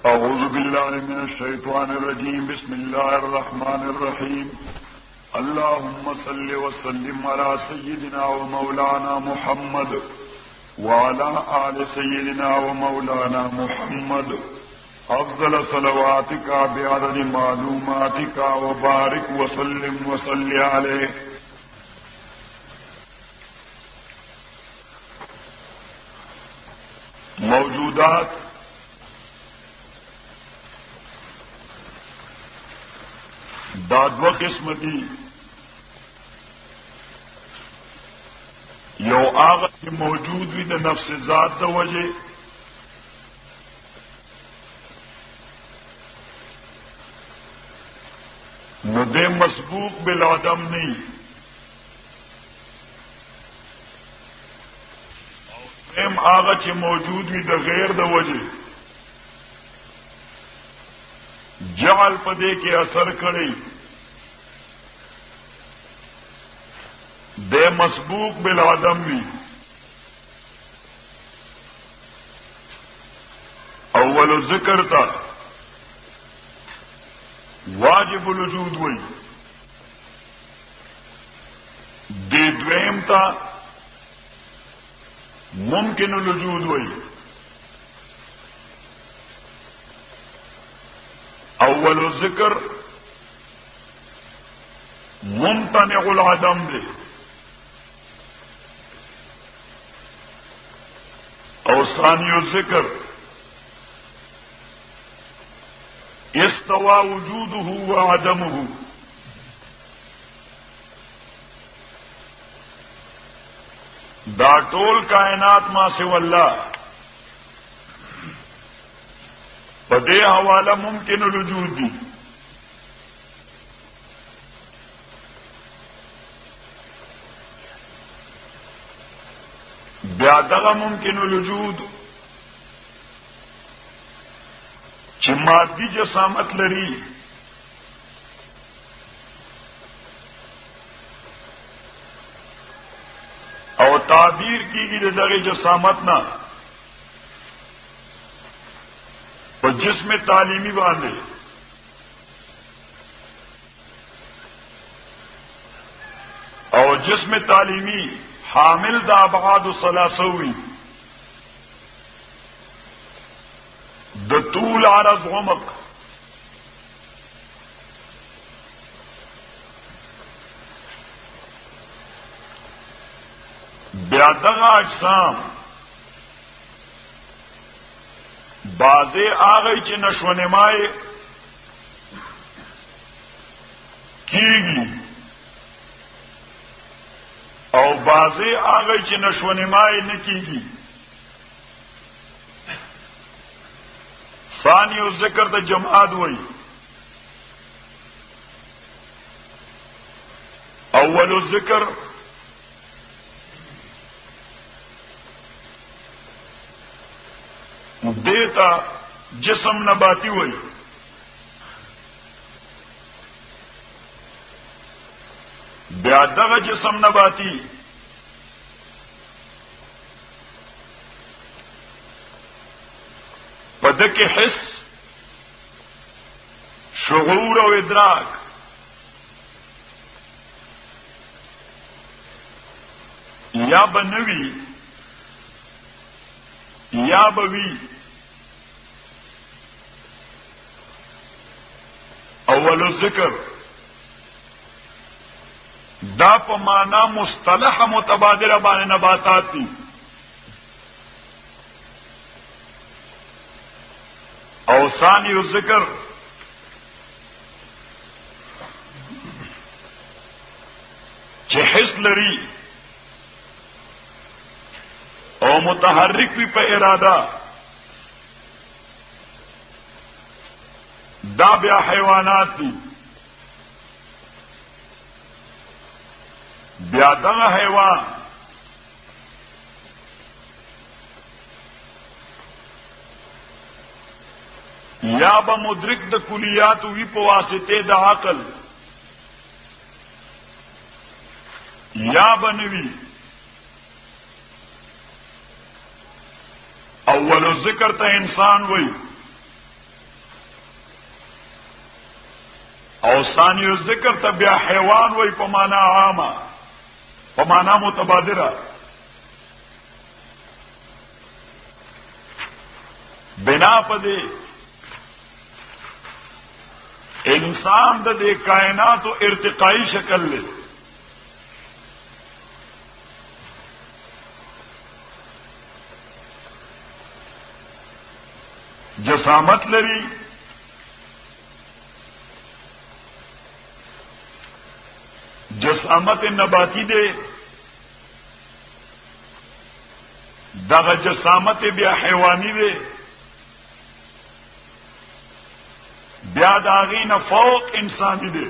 أعوذ بالله من الشيطان الرجيم. بسم الله الرحمن الرحيم. اللهم صل وسلم على سيدنا ومولانا محمد وعلى آل سيدنا ومولانا محمد. أفضل صلواتك بعدد معلوماتك وبارك وسلم وصل عليه. موجودات دا دو قسم دي. یو آغا چې موجود وي د نفس ذات د وجه، نو دې مسبوق بالعدم نه. او آغا چې موجود وي د غیر د وجه، جعل پدې کې اثر کړی، دے مسبوق بالعدم وی. اول ذکر تا واجب الوجود وی، دے دویم تا ممکن الوجود وی. اول ذکر ممتنع العدم دے، اور ثانی الذکر استوى وجوده وعدمه. دا ټول کائنات ما سوا الله په دې حواله ممکن الوجود دي. بیا دغه ممکن الوجود چې مادي جسامت لري، او تعبیر کیږي د دغه جسامت نه په جسم تعلیمی باندې. او جسم تعلیمی حامل دا ابعاد ثلاثوی، د طول عرض عمق. بیا دغه اجسام بعضی آغی چې نشونمای کیږي، او بعضی آغی چې نشونمای نکیږي. ثانی الذکر د جماعت وی. اول الذکر دیتا جسم نباتی وی. بیا دغه جسم نباتی پدک حس، شعور او ادراک یا بنوی یا بوی. اول الذکر دا په معنا مصطلح متبادله باندې نباتات دي، او ثانی الذکر چې حس لري او متحرک وي په اراده، دا بیا حیوانات دي. بیا دغه حیوان یا به مدرک د کلیات وی په واسطه د عقل، یا به نوی. اول ذکر ته انسان وی، او ثانی الذکر ته بیا حیوان وای په معنا عامه په معنا متبادره. بنا پدې انسان د دې کائناتو ارتقائی شکل لري. جسامت لري، جسامت نباتی دے، دغه جسامت بیا حیوانی دے، بیا داغین فوق انسانی دے.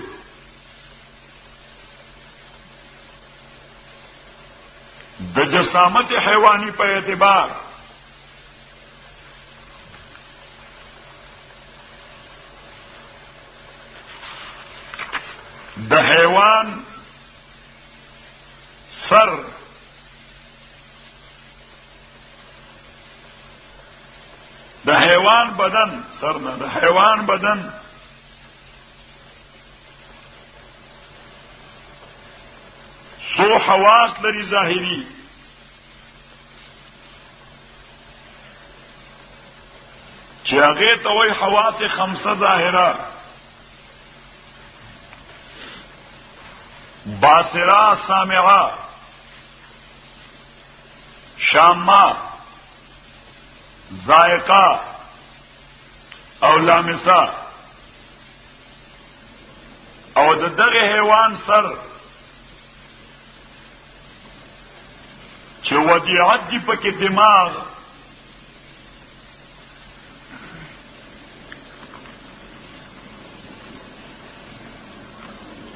د جسامت حیوانی په اعتبار د حیوان سر د حیوان بدن سر نه د حیوان بدن سو حواس لري ظاهري، چې هغه ته وایي حواس خمسه ظاهره: باصره، سامعه، شامه، ذائقه او لامسه. او د دغه حیوان سر چې ودیعت دی پکې دماغ،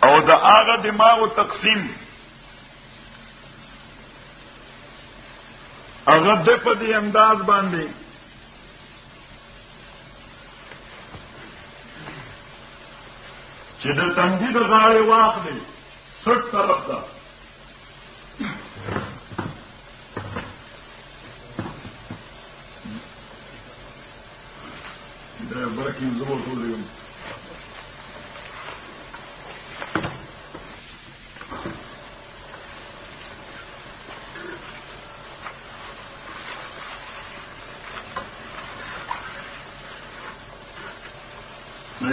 او د هغه دماغ تقسیم هغه د په دې انداز باندې چې د تندي د غاړې واخلي سټ طرف ته د برکې زور ټولې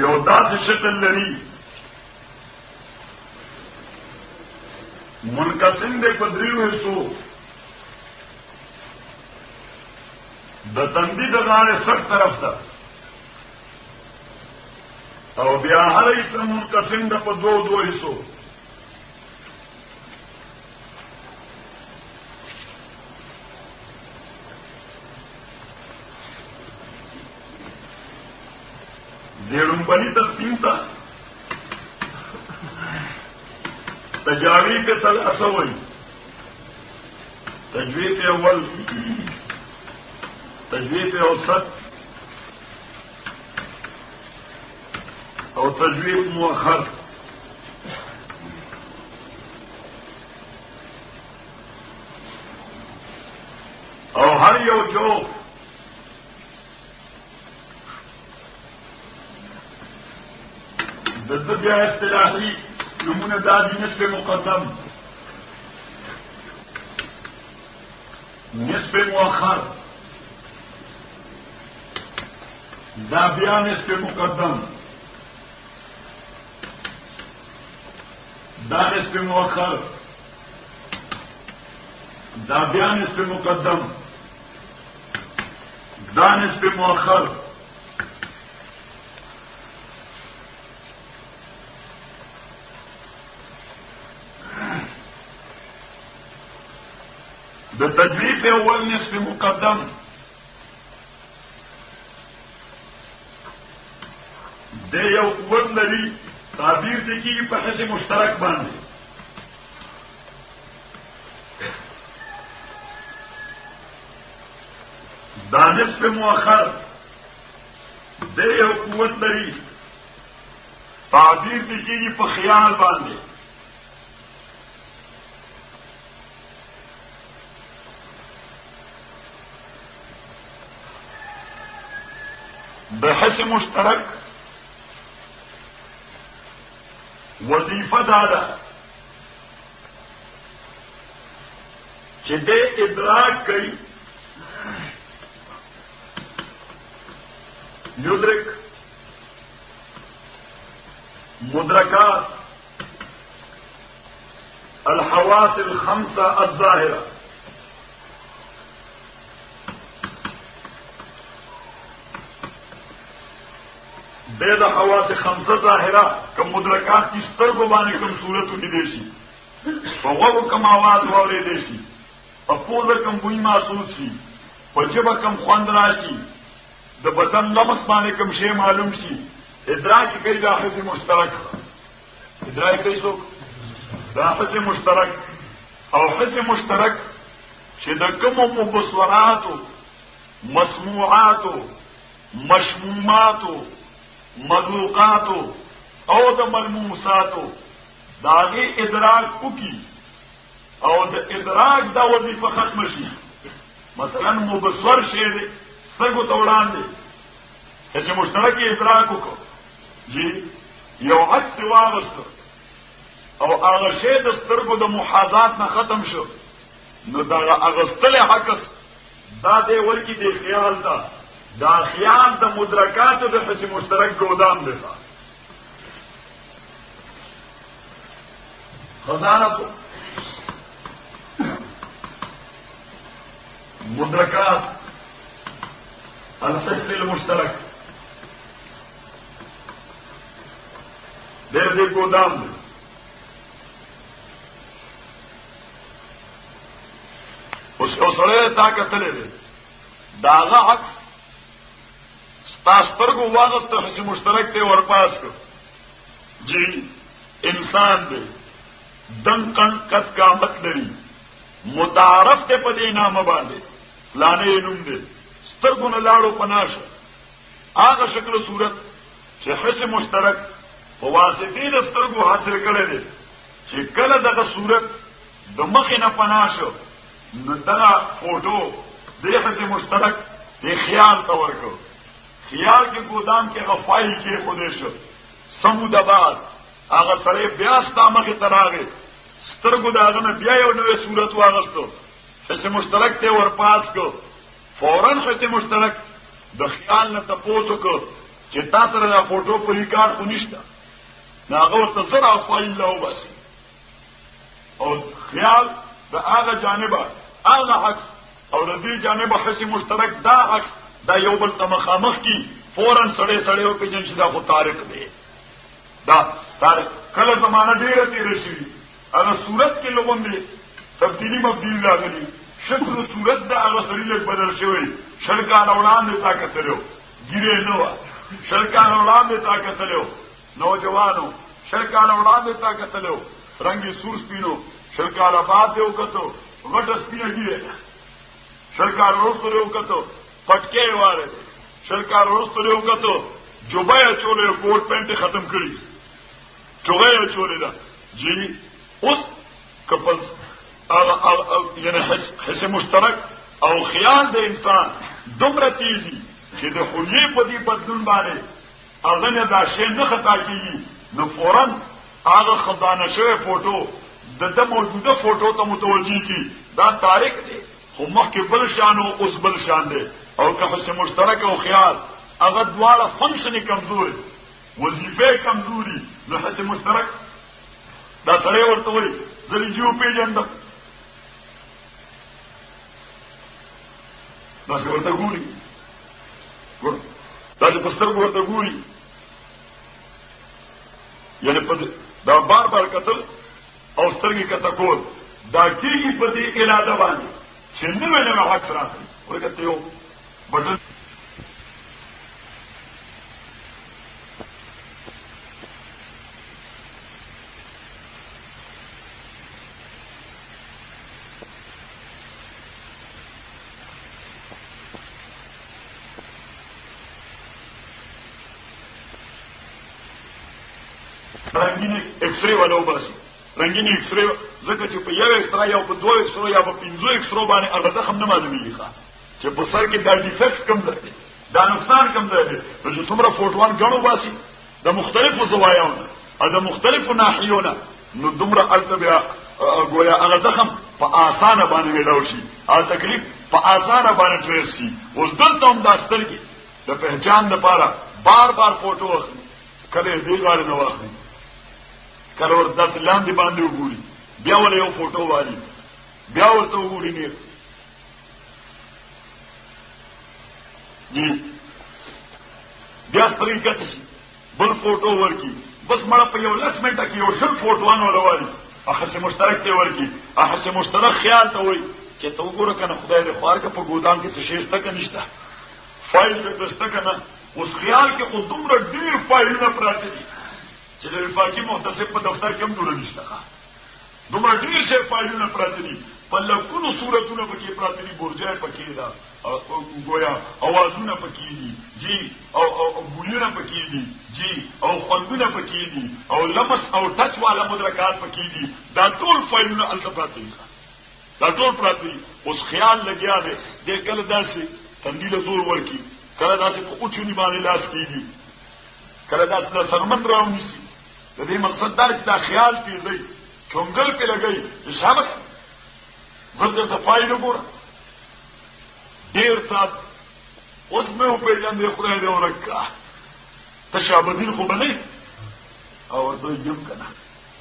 یو داسې شکل لري منقسم دی په دریو حصو. د تندي د غاړې سټ طرف ته او بیا هر حصہ منقسم ده په دوه حصو. دیرمبنی تقسیم تا تجاوی کے ثلاثہ ہوئی: تجویف اول، تجویف اوسط اور تجویف مؤخر. اور ہر یو جو بیا اصطلاحی نمونه دادی نصف مقدم، نصف مؤخر، دا بیا نصف مقدم، دا نصف مؤخر، دا بیا نصف مقدم، دا نصف مؤخر. د تجویف اول نصف مقدم د یو قوت لري، تعبیر دی کیږي په حصه مشترک باندې. دا نصف مؤخر د یو قوت لري، تعبیر دی کیږي په خیال باندې. د حص مشترک وظیفه دا ده چې دې ادراک کوي یدرک مدرکات الحواس الخمسه الظاهره د حواس خمسه ظاهره کوم مدرکات کی سترګو باندې کوم صورت ونی شي په وګو کوم आवाज واوري شي په پوزه کوم بوی محسوس شي په جبه کوم خوند راشي د بدن لمس باندې کوم شی معلوم شي ادراک کوي د حس مشترک ادراک کوي څوک د حس مشترک او حس مشترک چې د کوم مبصراتو مسموعاتو مشموماتو مذوقاتو او د ملموساتو داغي ادراک وکي او د ادراک دا وظیفه ختم شي مثلا مبصر شی دی سترګو ته وړاندې چې مشترک ادراک وکړو جی یو عکس واغست او هغه شی د سترګو د محاذات نه ختم شو نو دا اغستل عکس دا دی ورکی دی خیال دا دا خیال د مدرکاتو د حس مشترک گودام دی خزانه مدرکات الحس المشترک دیر دی گودام دی اس سره تا کتلې دی داغه عکس ستاسو واغسته حس مشترک ته ورپاس کو جی انسان دی دنقن قد قامت لري متعارف ته په دې نامه باندې لانه نوم دی سترګو نه لاړو پناشه هغه شکل صورت چې حس مشترک په واسطه د سترګو حاصل کړي دي چې کله دغه صورت د مخ نه پناشه نو دغه فوټو د حس مشترک د خیال ته ورکو خیال کې ګودام کې غفای کې خوده شو سمود آباد هغه سره بیا ستا مخې ته راغی سترګو داغه نه بیا یو نوې صورت واغستو حس مشترک ته ورپاس کو فوراً حس مشترک د خیال نه تاسو کو چې تاسو را فوټو په ریکارډ خو نشته ناغه ورته زرا فایل له واسي او خیال د هغه جانبه هغه عکس او د دې جانبه حس مشترک دا عکس دا یو بل ته مخامخ کی فوراً سړې او په جن شدا خو تاریخ دی دا تاریخ کله زمانہ ډیره تیر شي هغه صورت کې لوګون دي تبدیلی مبدیل راغلي شکل صورت دا هغه سړي له بدل شوی شرکان وړاندې طاقت لرو ګیره نو شرکان وړاندې طاقت لرو نوجوانو شرکان وړاندې طاقت لرو رنگي سور سپینو شرکان آباد یو کتو غټ سپینه ګیره شرکان ورسره یو کتو پټکې واره شرکان ورسره یو کتو جوبای چولې کوټ پینټ ختم کړی جوبای چولې دا جی اوس کپل یعنی حس مشترک او خیال د انسان دومره تیزی چې د خلیه په دې بدلون باندې هغه نه دا شی نه خطا کیږي نو فوراً هغه خزانه شوی فوټو د موجوده فوټو ته متوجي کی دا تاریخ دی خو مخکې بل شان او اوس بل شان دی او که حس مشترک او خیال هغه دواړه فنکشن کمزوري وظیفه کمزوري نو حس مشترک دا سره ورته وي ځلې جو پیجن دا څه ورته ګوري دا چې پستر ورته ګوري یعنی په دا بار بار قتل او سترګې کته کول دا کیږي په دې اراده باندې چې نو نه حق راځي ورته یو بدل رنگینی ایکس-ری ولو باسي رنگینی ایکس-ری ځکه چې په یو ایکس-را یا په دوه ایکس-رو یا په پنځو ایکس-رو باندې هغه زخم نه معلومیږي چې په سر کې دا ډیفیکټ کم دی دا نقصان کم دی چې څومره فوټوان غنو باسي د مختلفو زوایاونو اذا مختلف ناحیونه نو دومره التبیا گویا هغه زخم په آسانه باندې ویلو شي او تکلیف په آسانه باندې ټریس شي. اوس دلته هم دا سترګې د پہچان لپاره بار بار فوټو واخلي، کله دې غاړه نه واخلي، کله ور داس لاندې باندې وګوري، بیا ول یو فوټو والی، بیا ورته وګوري نه جی بیا سترګې کته شي بل فوټو ورکی، بس مړه په یو لس منټه کې یو شل فوټوانو راوالي، اخر مشترک ته ورکی، اخر مشترک خیال ته وای چې ته وګوره کنه خدای دې خوار کې په ګودام کې څه شي ستکه نشته، فایل څه دستکه نه، اوس خیال کې خو دومره ډیر فایلونه پراته دي چې د وفاقي محتسب په دفتر کې هم جوړ نشته، دومره ډیر شي فایلونه پراته دي، په لکونو صورتونه پکې پراته دي، برجای پکې ده، گویا اوازونه پکې دي جی، او بولیونه پکې دي جی، او خوندونه پکې دي، او لمس او ټچ والا مدرکات پکې دي، دا ټول فایلونه التفات دي، دا ټول پراته دي. اوس خیال لګیا دی د کله داسې تندیله زور ورکی، کله داسې په اوچونی باندې لاس کیږي، کله داسې د سرمن راونیسي. د دې مقصد دا چې دا خیال تیزي چونګل په لګي حساب زړه د فایل وګوره ډیر سات اوس مې په جن خدای دې ورکا تشابدین خو بنئ او دوی یم کنه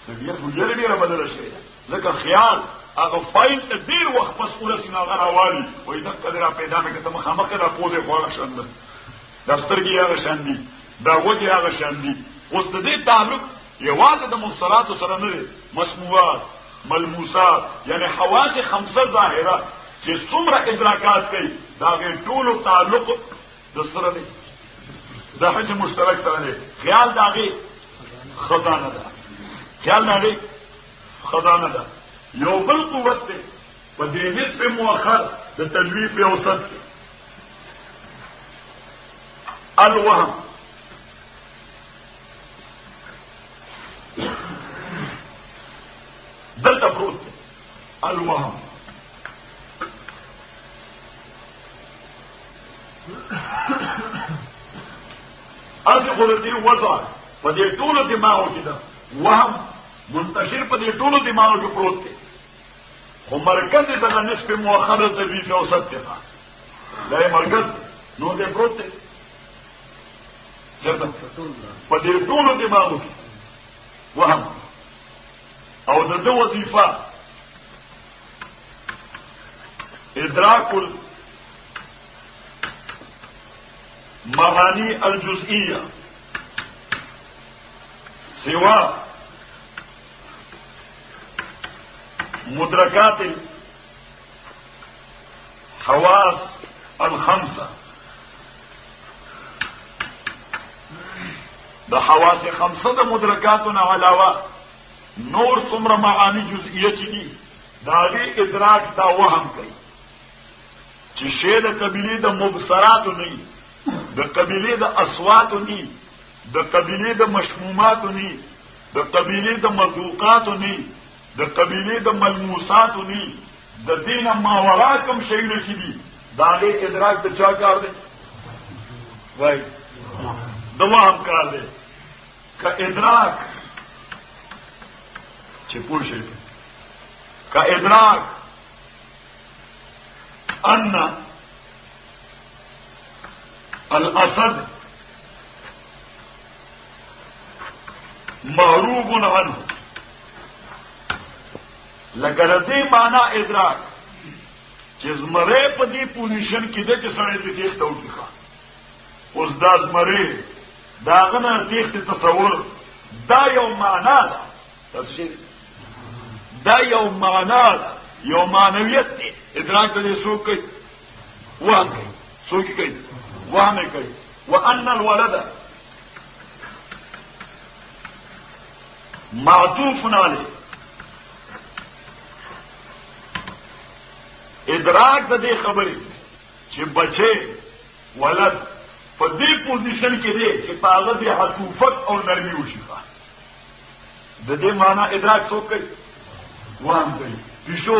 سګیر خو یې ډیره بدل شي، ځکه خیال هغه فایل ته ډیر وخت پس ورسینه غراوالي وای دا قدر پیدا نه کته مخامخ را پوزه خو شاند دا سترګي هغه شاندي، دا وجه هغه شاندي. اوس د دې تعلق یوازې د مبصرات سره نه دی، مسموعات ملموسات یعنی حواس خمسه ظاهره چې څومره ادراکات کوي دا غي ټول تعلق د سره دی، دا هیڅ مشترک سره دی. خیال داغه خزانه ده، خیال داغه خزانه ده. یو بل قوت دی په دې نسبه مؤخر د تلویف یو اوسط الوهم. دلته پروت دی الوهم. ارزي قدرتي وضع په دې ټولو دماغو کې ده، وهم منتشر په دې ټولو دماغو کې پروت دی، خو مرکز یې دغه نسبه مؤخره تلویف اوسط دی، دا یې مرکز نو دې پروت دی چرته په دې ټولو دماغو کې وهم. او د دې وظیفه ادراک المعاني الجزئيه سوى مدركات الحواس الخمسه. د حواس خمسه د مدرکاتنا علاوه نور څومره معانی جزئیه دي دا دې ادراک دا وهم کوي چې شی د قبيله د مبصرات نه، د قبيله د اصوات نه، د قبيله د مشمومات نه، د قبيله د مذوقات نه، د قبيله د ملموسات نه، د دین ماورا کوم شی نه دي دا دې ادراک د چا کار دی؟ وای د وهم کار دی. کا ادراک چې پوه شئ کا ادراک ان الاسد مهروب عنه، لکه دې معنا ادراک چې زمره په دې پوزیشن کې ده چې سړی ته تېښته وکړي. اوس دا زمره داغه نه تېښتې تصور دا یو معنا ده، دا یو معنا ده، یو معنویت دی. ادراک ته څوک کوي؟ وهم کوي. څوک کوي؟ وهم کوي. وان الولد معطوف علیه. ادراک د دې خبرې چې بچي ولد په دې پوزیشن کې دی چې پاغه د عطوفت او نرمي وشي. د دې معنا ادراک څوک کوي؟ وهم کوي. پیشو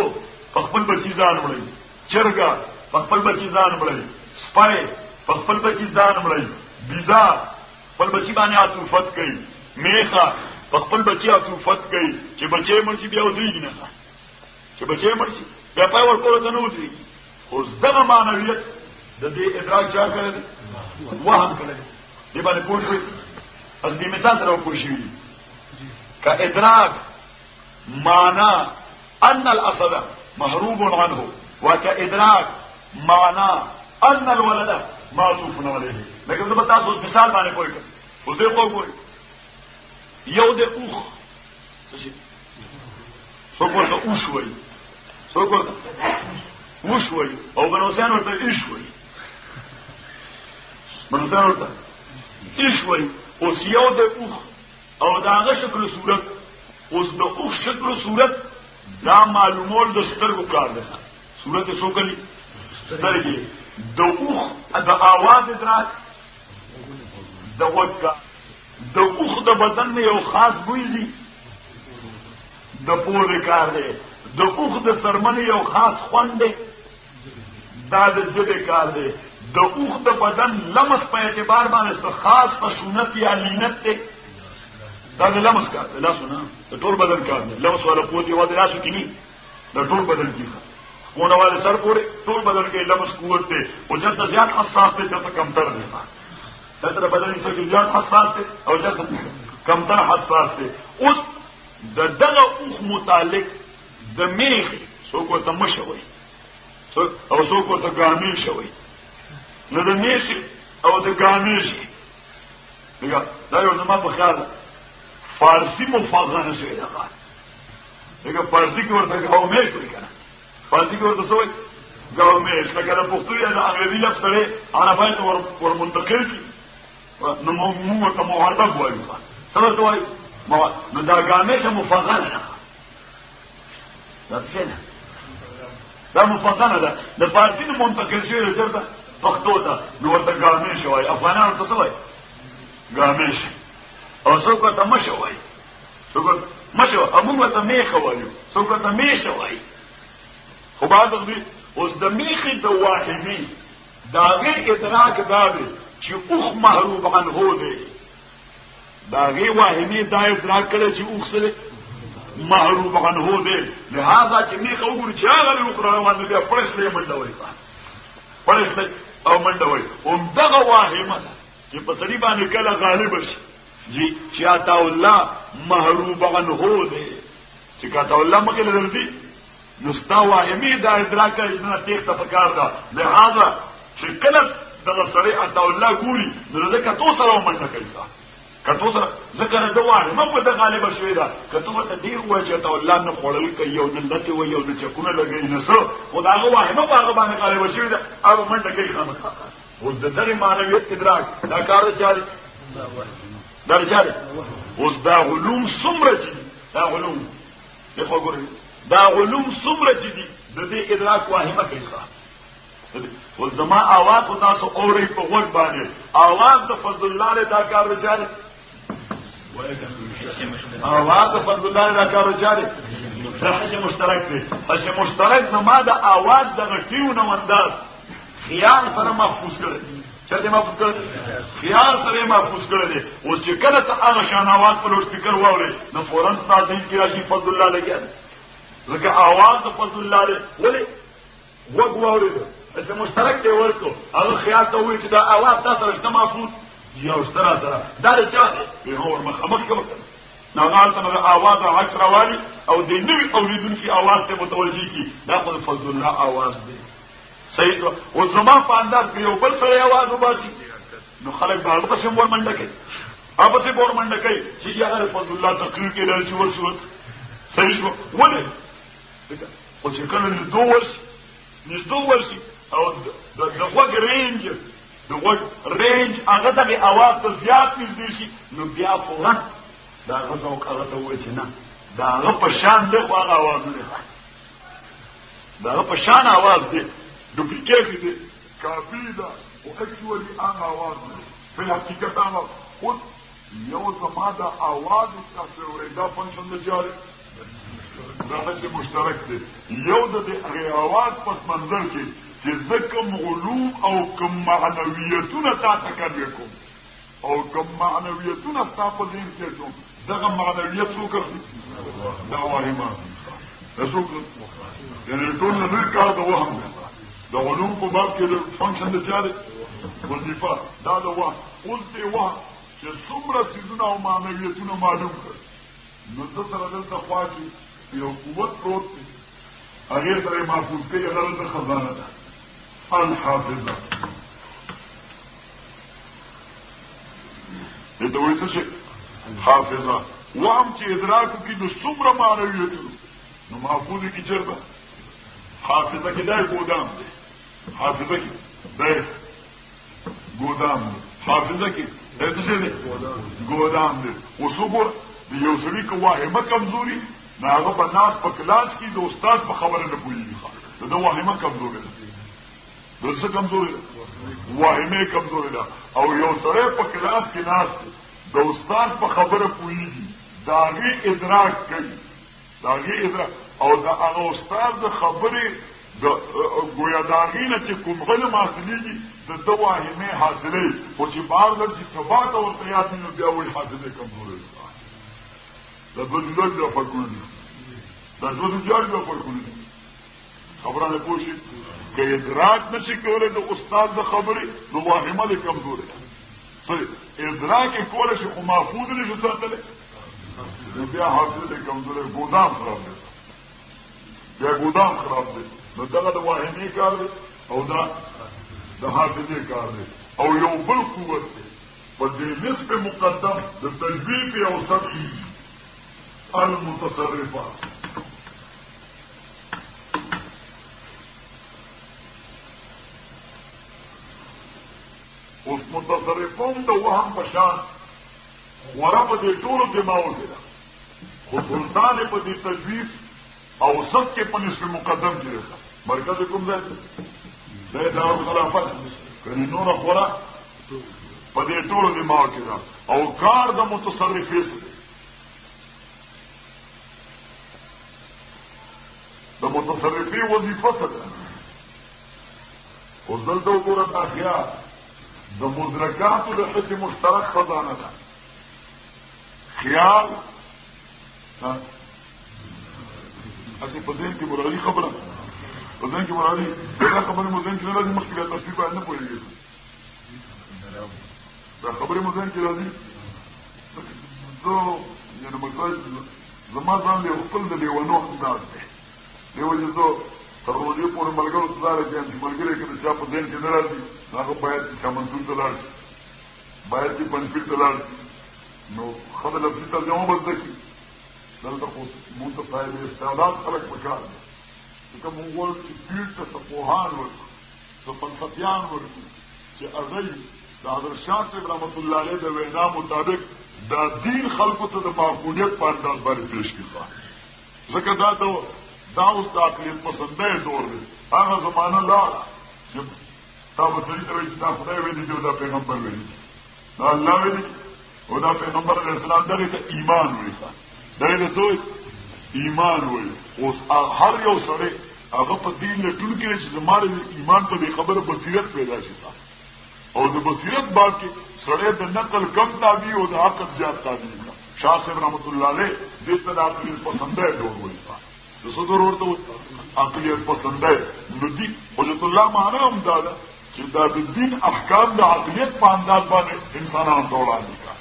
په خپل بچی ځان وړي، چرګه په خپل بچی ځان وړي، سپای په خپل بچی ځان وړي، بیزا خپل بچی باندې عطوفت کوي، میخه په خپل بچي عطوفت کوي چې بچي مرشي بیا ودرېږي نه چې بچي مرشي بیا پای ورکول ته نه ودرېږي. خو دغه معنویت د دې ادراک چا کړی دی؟ وهم کړی دی. دې باندې پوه شئ. از دې مثال سره پوه شئ. که ادراک معنى ان الاصل محروب عنه وكادراك معنى ان الولد معطوف عليه. لکه زه به تاسو مثال باندې پوه کړم. اوس دې خو ګورئ یو د اوخ څوک ورته اوښ وایي څوک ورته اوښ وایي او بنوسیان ورته ایش وایي بنوسیان ورته ایش وایي. اوس یو د اوخ او د هغه شکل صورت اوس د اوخ شکل و صورت دا معلومول د سترګو کار ده. صورت یې څو کلي سترګې د اوخ د آواز ادراک د غوږ د اوخ د بدن نه یو خاص بوی ځي د پوزې کار دی. د اوخ د څرمنې یو خاص خوند دی دا د ژبې کار دی. د اوخ د بدن لمس په اعتبار باندې څه خاص خشونت یا لینت دی دا د لمس کار دی. لاسو نه د ټول بدن کار دی. لمس والا قوت یوازې لاسو کې نه د ټول بدن کې خونه والے سر پورې ټول بدن کې لمس قوت دی. او چېرته زیات حساس دی چېرته کمتر دی. دغه بدن چې زیات حساس دی او چېرته کمتر حساس دی. اوس د دغه اوخ متعلق د میخ څوک ورته مشه وایي او څوک ورته ګامیشه وایي. نو د میخ او د ګامیشې دا یو زما په خیال فارسی مفغانه شوی ده. لکه فارسی کې ورته ګامیش وایي کنه فارسی کې ورته څه وایي ګامیش. لکه د پښتو یا د انګریزي لفظ سره عربی ته ور منتقل کړي نو موږ ورته موحدب وایو. څه ورته وایي نو دا ګامیشه مفغانه ده. دا څه ده دا مفغانه ده د فارسی نه منتقل شوی ده چېرته پښتو ته نو ورته ګامیش وایي. افغانان ورته څه وایي ګامیش او څوک ورته مشه وایي څوک مشه او موږ ورته میخه وایو څوک ورته میشه وایي. خو بعد اوس د میخې د واهمې د هغې ادراک دا دی چې اوخ محروب عنه دی. د هغې واهمې دا ادراک کړی چې اوخ سره محروب عنه دی. لهذا چې میخه وګوري چې هغه اوخ روان دی بیا پړسلی منډه وایي پړسلی او منډه وایي. همدغه واهمه ده چې په سړي باندې کله غالبه شي چې عطا الله محروب عنه دی. چې عطا الله مخې له درځي نو ستا واهمې دا ادراک کوي نه تېښته پکار ده. لهذا چې کله دغه سړی عطا الله ګوري نو د کتو سره ومنډه کوي کتو سره ځکه نه د واهمه په ده غالبه شوې ده. کتو ورته ډېر ووایي چې عطا الله نه خوړل کوي یو نه لتې وایي یو نه چکونه لګوي نه څه خو د هغه واهمه په هغه باندې غالبه شوې ده هغه منډه کوي خامخا. اوس د دغې معنویت ادراک دا کار د چا دی دا د چا دی. اوس دا علوم څومره چې دي دا علوم دغه ګورئ دا علوم څومره چې دي د دې ادراک واهمه کوي. اوس زما आवाज خو تاسو اورئ په غوږ باندې आवाज د فضل الله دا کار د چا دی आवाज د فضل الله دا کار د چا دی دا حش مشترک دی. حش مشترک نه ما د आवाज دغه ټیو نه انداز خیال سره محفوظ کړی چرته محفوظ کړی خیال سره محفوظ کړی دی. اوس چې کله ته هغه شان आवाज په لوډ سپیکر واورې نو فورا ستاسو ذهن کې راشي فضل الله لګیا دی ځکه आवाज د فضل الله دی. ولې وګ واورې چې مشترک دی ورکو هغه خیال ته وایي چې دا आवाज تاسو سره محفوظ یو ستره سره دا د چا دی هو مخامخ کوم نو هغه ته د आवाज او عکس راوالي او د نوې اوریدونکو आवाज ته متوجي کی دا خو فضل الله आवाज دی. صحیح او زما په انداز کې یو بل سره आवाज وباسي نو خلک به هغه په سیمور منډه کوي هغه په سیمور منډه کوي چې هغه فضل الله تقریر کې راځي ورسوت. صحیح شو ولې او چې کله نږدې ورشي او د غوږ رینج د غوږ رینج هغه دغه आवाज ته زیات نږدې شي نو بیا فورا دا هغه څوک هغه ته وایي چې نه دا هغه په شان دی خو هغه आवाज نه دی دا هغه په شان आवाज دی ډوپلیکیټ دی کاپي ده او اکچوالي هغه आवाज دی په حقیقت هغه خود یو زما د आवाज تاسو ورېدا فنکشن نه جاري دا هڅه مشترک دی. یو د هغه आवाज پس منظر کې چې ځکه علوم او کوم معنویتونه تا تکرر کوم او کوم معنویتونه تاسو په ذهن کې شو دغه معنویت څو کوي دا واهمه تاسو یعنی ټول نه کار دا وهم د علوم په باب کې د فنکشن د چاره وظیفه دا د وهم اوس دی وهم چې څومره سيزونه او معنویتونه معلوم کړ نو د سره دلته خواږي یو قوت پروت دی هغه سره محفوظ کوي هغه د خزانه ده الحافظه دته وایي څه حافظه وهم چې ادراک کې د څومره معنویتونه نو محفوظ کی چرته حافظه کې دای ګودام دی حافظه کې دای ګودام دی حافظه کې دای څه دی ګودام دی اوس وګور یو سړي کو واهمه کمزوري ناغه په ناس په کلاس کې د استاد په خبره نه پوهیږي دا واهمه کمزوري ده د څه کمزوري ده واهمه کمزوري ده او یو سړی په کلاس کې ناس د استاد په خبره پوهیږي داغه ادراک کوي داغه ادراک او دا هغه استاد د خبرې د ګویا داغه نه چې کوم غل حاصلېږي د واهمه حاصلې او چې بار د ثبات او تیار نه بیا وایي حاصلې کمزوري ده دا دوه ځله فرقونه دي دا دوه ځله فرقونه دي خبره نه پوښي که ادراک نشي کولای د استاد د خبرې د واهمه د کمزوري ده صحیح ادراک کولای شي خو محفوظ نشي ساتلی بیا حاصل د کمزوري ګودام خراب دی بیا ګودام خراب دی نو دغه د واهمه کار دی او دا د حافظه کار دی او یو بل قوت دی په دې نسب مقدم د تجوید او سطحي المتصرفات اوس متصرفون د وهم پشان ورا په دې ټولو دماغو کې ده خو سلطان په دې تجوید او سب کې په نسب مقدم کې ده مرکز کوم ځای ده دار خلافت کني نور خورا په دې ټولو دماغو کې ده او کار د متصرفین سره د متصرفین وظیفه ده او دلته وګورئ اخیا د مدرکات د حس مشترک خزانه ده خیال اسی په ذهن کې مرادي خبره په ذهن کې مرادي دا خبره مو ذهن کې نه راځي مخکې د تصویر باندې نه پوهیږي دا خبره مو ذهن کې راځي زه یعنی مقصد زما ځان له خپل د لیوانو انداز دی لیوانو زه تر ورځې پورې ملګرو ته دا راځي چې ملګری کې چې په ذهن کې نه راځي هغه باید چې منځون ته لاړ شي باید چې پنځپیر ته لاړ شي نو خبره لفظي ترجمه بدل کی دلته خو مونږ ته پای دې استعداد خلق وکړ چې کوم وګور چې پیر ته صفوهان ورکړي څو فلسفیان ورکړي چې هغه د حضرت شاه صاحب رحمت الله علیه د وینا مطابق دا دین خلقو ته د معقولیت په انداز باندې پیش کړه ځکه دا اوس د عقلیت پسندۍ دور دی هغه زمانه لاړه چې تا به سړي ته وایي چې دا خدای ویلي دي او دا پیغمبر ویلي دي دا الله ویلي او دا پیغمبر علیه السلام دغې ته ایمان وایي دغې ته څه وایي ایمان وایي اوس هر یو سړی هغه په دین لټون کې چې زما د ایمان په دې خبره بصیرت پیدا شي او د بصیرت باب کې سړی د نقل کم تابع او د عقل زیات تابع شاه صاحب رحمت الله علیه دې ته د عقلیت پسندۍ دور وایي د څه دور ورته عقلیت پسندۍ نو دي حجت الله معنا هم دا ده چې دا د دین احکام د عقلیت په انداز باندې انسانانو ته وړاندې کړه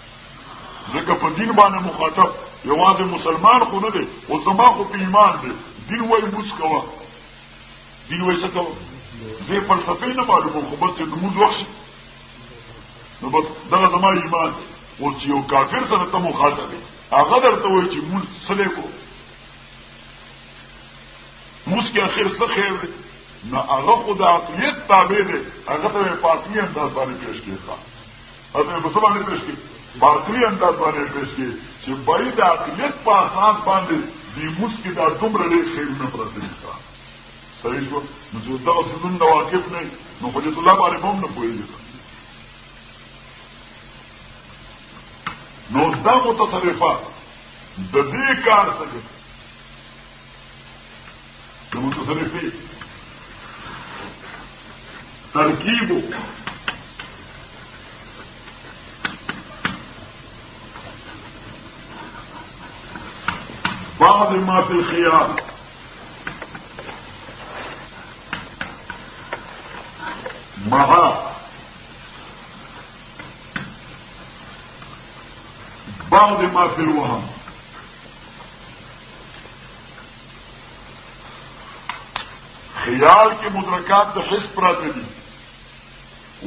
ځکه په دین باندې مخاطب یوازې مسلمان خو نه دی او زما خو په ایمان دی دین وایي موږ کوه دین وایي څه کوه زه فلسفه نه معلومه خو بس چې موږ وخت نو بس دغه زما ایمان دی او چې یو کافر سره ته مخاطب دی هغه درته وایي چې موږ څه کو موږ کې اخر څه خیر دی نو هغه خو د عقلیت تابع دی هغه ته په عقلي انداز باندې پیش کړي هغه په څه باندې پیش کړي په عقلي انداز باندې پیش کړي چې باید د عقلیت په اساس باندې د موږ کې دا دومره ډېر خیرونه پراته دي صحیح شو نو چې دغه څه نه واقف نه نو حجت الله باندې هم نه پوهېږي نو دا متصرفات د دې کار څخه د متصرفین ترکیب بعض ما في الخيال. مع بعض ما في الوهم. خیال کې مدرکات د حس پراته دي،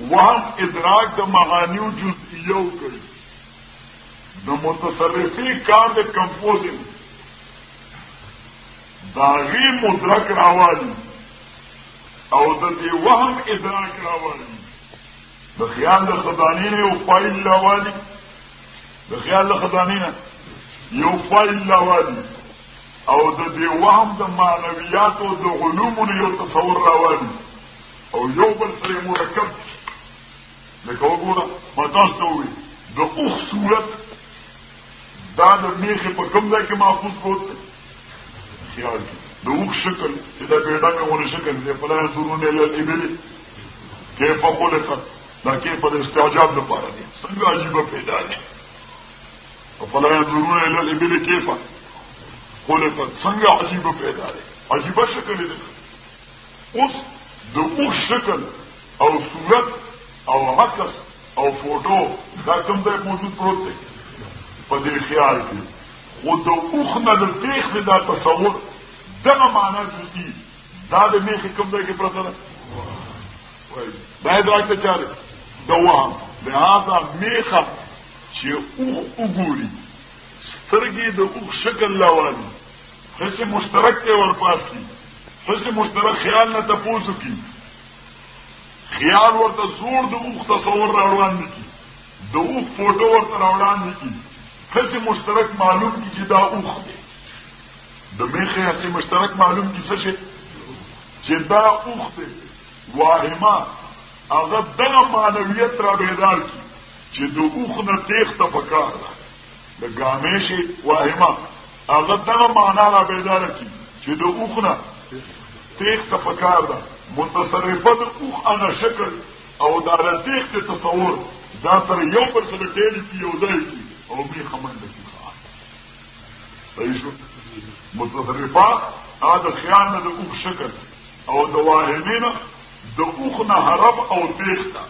وهم ادراک د معانیو جزئیو کوي، د متصرفي کار د کمپوزنګ داغي مدرک راوالي او د دې وهم ادراک راوالي. د خیال د خزانې یو فایل راوالي، د خیال د خزانې یو فایل راوالي او د دې وهم د معنویات او د علومو یو تصور راوالي او یو بل سره مرکب. لکه وګوره ما تاسو ته وویل د اوښ صورت دا د میخې په کوم ځای کې محفوظ پروت دی؟ خیال کې. د اوښ شکل چې دا بیډانګه غوندې شکل دی، فلا ينظرون الى الابل کیف خلقت، دا کیف د استعجاب لپاره دی، څنګه عجیبه پیدا دی. فلا ينظرون الى الابل کیف خلقت، څنګه عجیبه پیدا دی، عجیبه شکل دی. اوس د اوښ شکل او صورت او عکس او فوټو دا کوم ځای موجود پروت دی؟ په دې خیال کې. خو د اوښ نه د تیښتې دا تصور دغه معنا جزئي دا د میخې کوم ځای کې پرته ده؟ دا ادراک ته چاره د وهم. لهذا میخه چې اوښ وګوري سترګې د اوښ شکل راوالي، حس مشترک ته ورپاس کی، حس مشترک خیال نه تپوسو کی، خیال ورته زور د اوښ تصور راوړاندې کی، د اوښ فوټو ورته راوړاندې کی، حس مشترک معلوم کی چې دا اوښ دی. د میخې حس مشترک معلوم کی څه شي چې دا اوښ دی. واهمه هغه دغه معنویت را بیدار کی چې د اوښ نه تیښته پکار ده. د ګامیشې واهمه هغه دغه معنا را بیدار کی چې د اوښ نه تیښته پکار ده. متصرفه د اوښ هغه شکل او دا د تیښتې تصور دا سره یو بل سره ډېرې کی یو ځای کی او میخه منډه کی. صحیح شو؟ متصرفه هغه د خیال نه د اوښ شکل او د واهمې نه د اوښ نه هرب او تیښته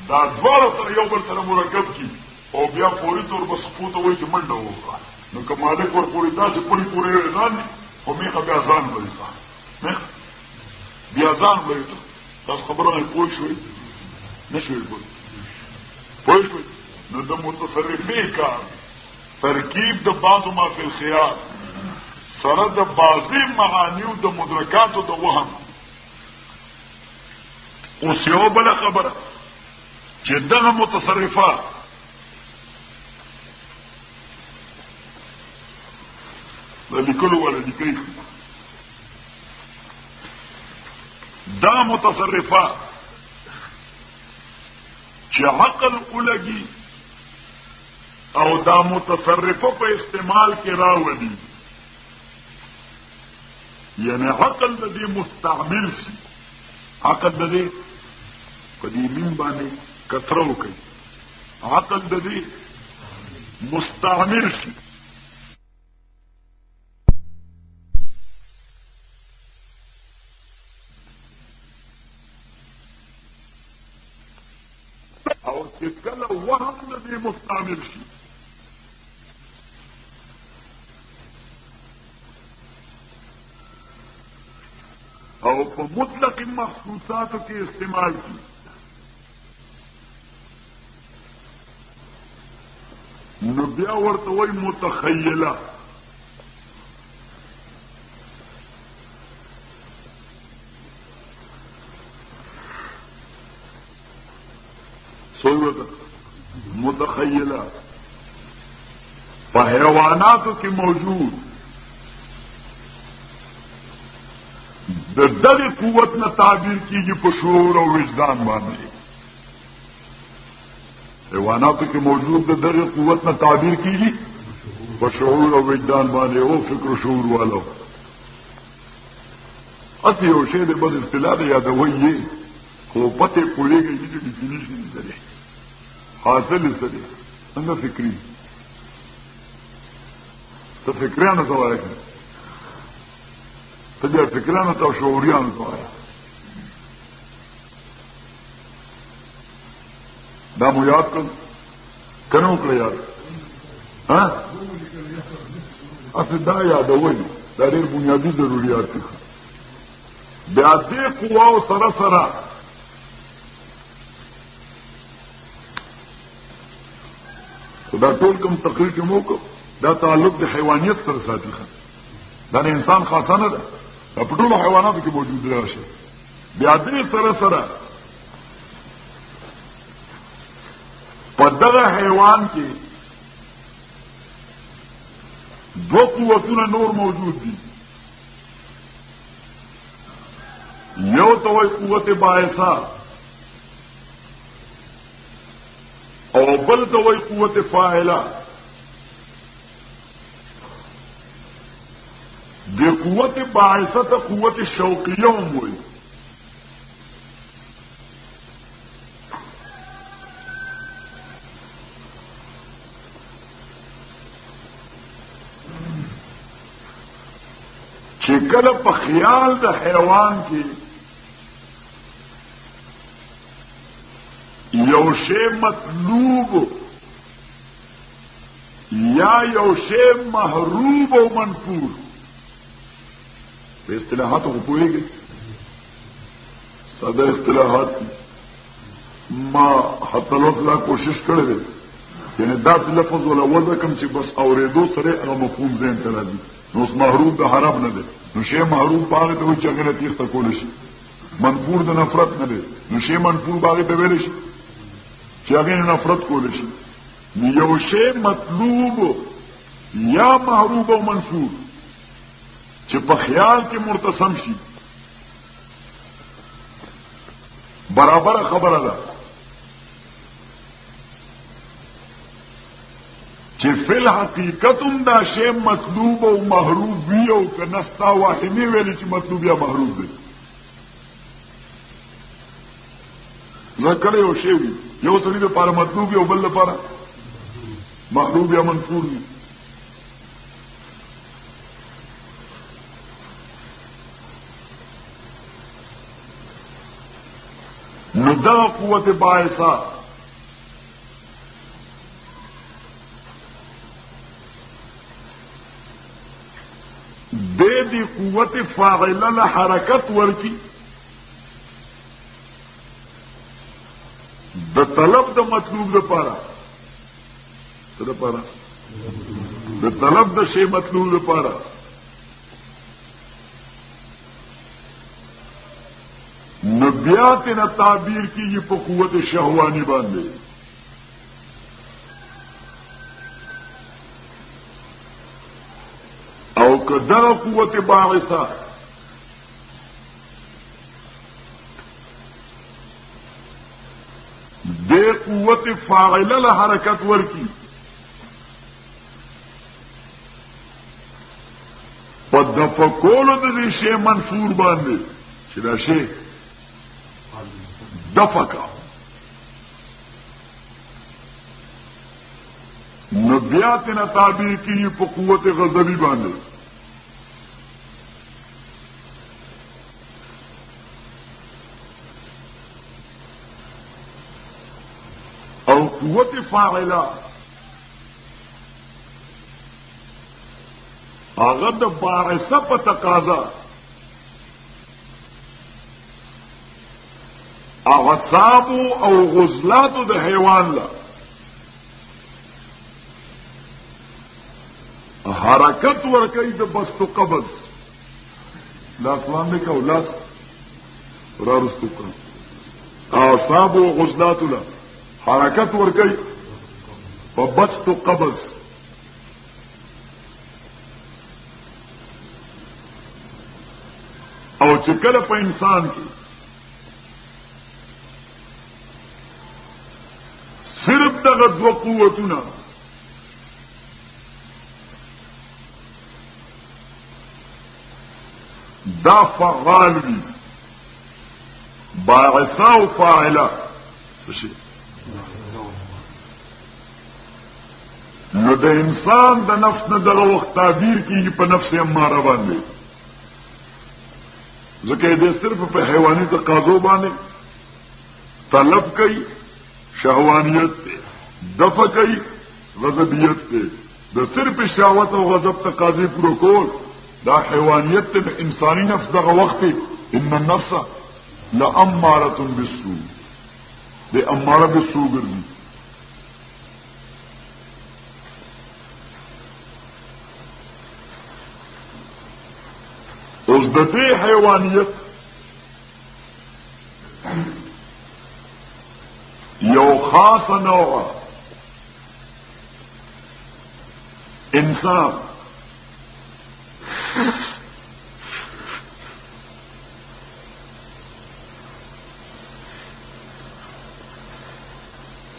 دا دواړه سره یو بل سره مرکب کی او بیا پوری طور به سپو ته وایي چې منډه وکړه. نو که مالک ورپورې داسې پورې ځان خو میخه بیا ځان بلي میخه بیا ځان بلي. تاسو خبره پوه شوئ نه شوئ پوه شوئ؟ نو د متصرفې کار ترکیب د بعضو ما فی الخیال سره د بعضې معانیو د مدرکاتو د وهم. اوس یو بله خبره چې دغه متصرفات د لیکلو ولا لیکي دا متصرفات چې عقل ولګي او دا متصرفه په استعمال کې راوړي، یعنی عقل د دې مستعمل شي، عقل د دې په دې مين باندې کترو کوي، عقل د دې مستعمل شي. او چې کله وهم د دې مستعمل شي او په مطلق محسوساتو کې استعمال کی، نو بیا ورته وایي متخیله. صورت متخیله په حیواناتو کې موجود د دغه قوت نه تعبیر کیږي په شعور او وجدان باندې. حیواناتو کې موجود د دغه قوت نه تعبیر کیږي په شعور او وجدان باندې او فکر او شعور والو. اصل یو شی د بل اصطلاح دی یادوي خو پته پوریږي چې ډیفینیشن دی حاصل دی څنګه فکری ته فکرانه کوي ته دې فکرانو ته شعوریانو ته وایه دا مو یاد کړ کنه وکړه یاد ها اصل دا یادوي دا ډېر بنیادی ضرورت دي بیا دې قواو سره سره دا ټول کوم تقریر چې موږ دا تعلق د حیوانیت سره ساتي دا نه انسان خاصه نه ده دا په ټولو حیواناتو کې موجود راشه بیا دې سره سره په دغه حیوان کې دو قوتونه نور موجود دي یو ته وایي قوت باعثه او بل ته وایي قوت فاعله د قوت باعثه ته قوت شوقیه هم وایي چې کله په خیال د حیوان کې یو شی مطلوب یا یو شی محروب او منفور په اصطلاحاتو خو پوهیږئ ساده اصطلاحات ما حتی لوس لا کوشش کړی دی یعنی داسې لفظ ولا وضع کوم چې بس اورېدو سره هغه مفهوم ذهن ته راځي نو اوس محروب د حرام نه دی نو شی محروب باغ ته وایي چې هغه نه تیښته کولی شي منفور د نفرت نه دی نو شی منفور باغ ته ویلی شي چې هغه نه نفرت کولی شي نو یو شی مطلوب یا محروب او منفور چې په خیال کې مرتسم شي برابر خبره ده چې فل حقیقتم دا شی مطلوب او محروب وی او کنستا واهمه ویل چې مطلوب یا محروب دی ذکر یو شی وی یو سړي لپاره مطلوب او بل لپاره محروب یا منفور وی نو دا قوت باعثه دی قوت فاعله له حرکت ورکی د طلب د مطلوب لپاره د طلب د شی مطلوب لپاره نبیات نه تعبیر کیږي په قوت شهوانی باندې او کدر قوت باعثه دے قوت فاعله له حرکت ورکی په دفقولو د دې شی منفور باندې چې دا شی دفقا نبیات نه تعبیر کی په قوت غضبی باندې او قوت فاعله هغه د باعثه په تقاضا اعصاب او غزلات د حیوان لا حرکت ورکی د بست قبض لاس لاندې کو لاس را رستو کړ اعصاب او غزلات لا حرکت ورکی په بست قبض او چې کله په انسان کې صرف دغه دو قوتونه دا فعال وي باعثه او فاعله څه شي نو د انسان د نفس نه دغه وخت تعبیر کیږي په نفس اماره باندې ځکه دې صرف په حیواني تقاضو باندې طلب کوي شهوانیت ته، دفع کوي غضبیت ته. د صرف شهوت او غضب تقاضې پوره کول دا حیوانیت ته. انساني نفس دغه وخت ان النفس لاماره بالسوء، د اماره بالسوء ګرځي. اوس د دې حیوانیت یو خاص نوع انسان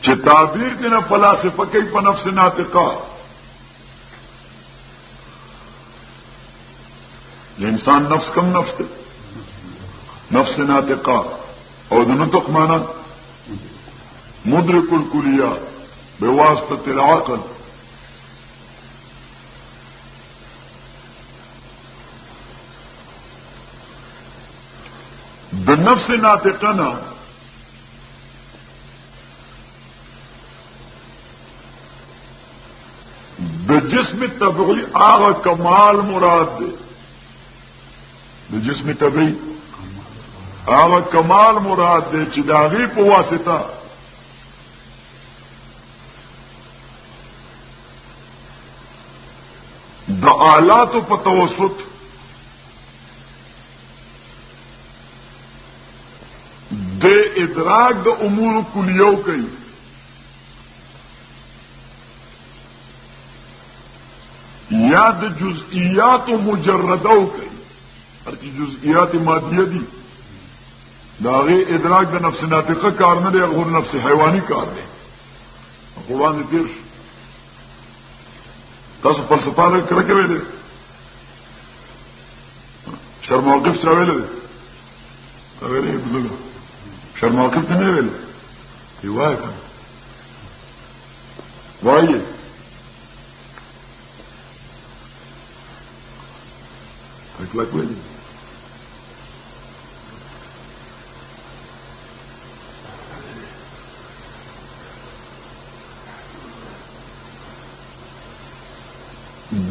چې تعبیر کې نه فلسفه کوي په نفس ناطقه. الانسان نفس کم نفس ده، نفس ناطقه. او د نطق معنا مدرك الكليات بواسطه العقل. د نفس ناطقه نه د جسم طبيعي هغه کمال مراد ده. د جسم طبيعي هغه کمال مراد ده چې د هغې په واسطه د آلاتو په توسط د ادراک د امور کلیو کوي. یا د جزئیات مجردو کوي. هر چې جزئیات مادیه دي دا غي ادراک د نفس ناطقه کار نه دی، غیر نفس حیواني کار دی. قرآن دې تاسو فلسفه نه کړه کوي دي شرم موقف څه ویل دي ویلې بزګه شرم موقف نه ویل دی وایي وایي اکلک ویل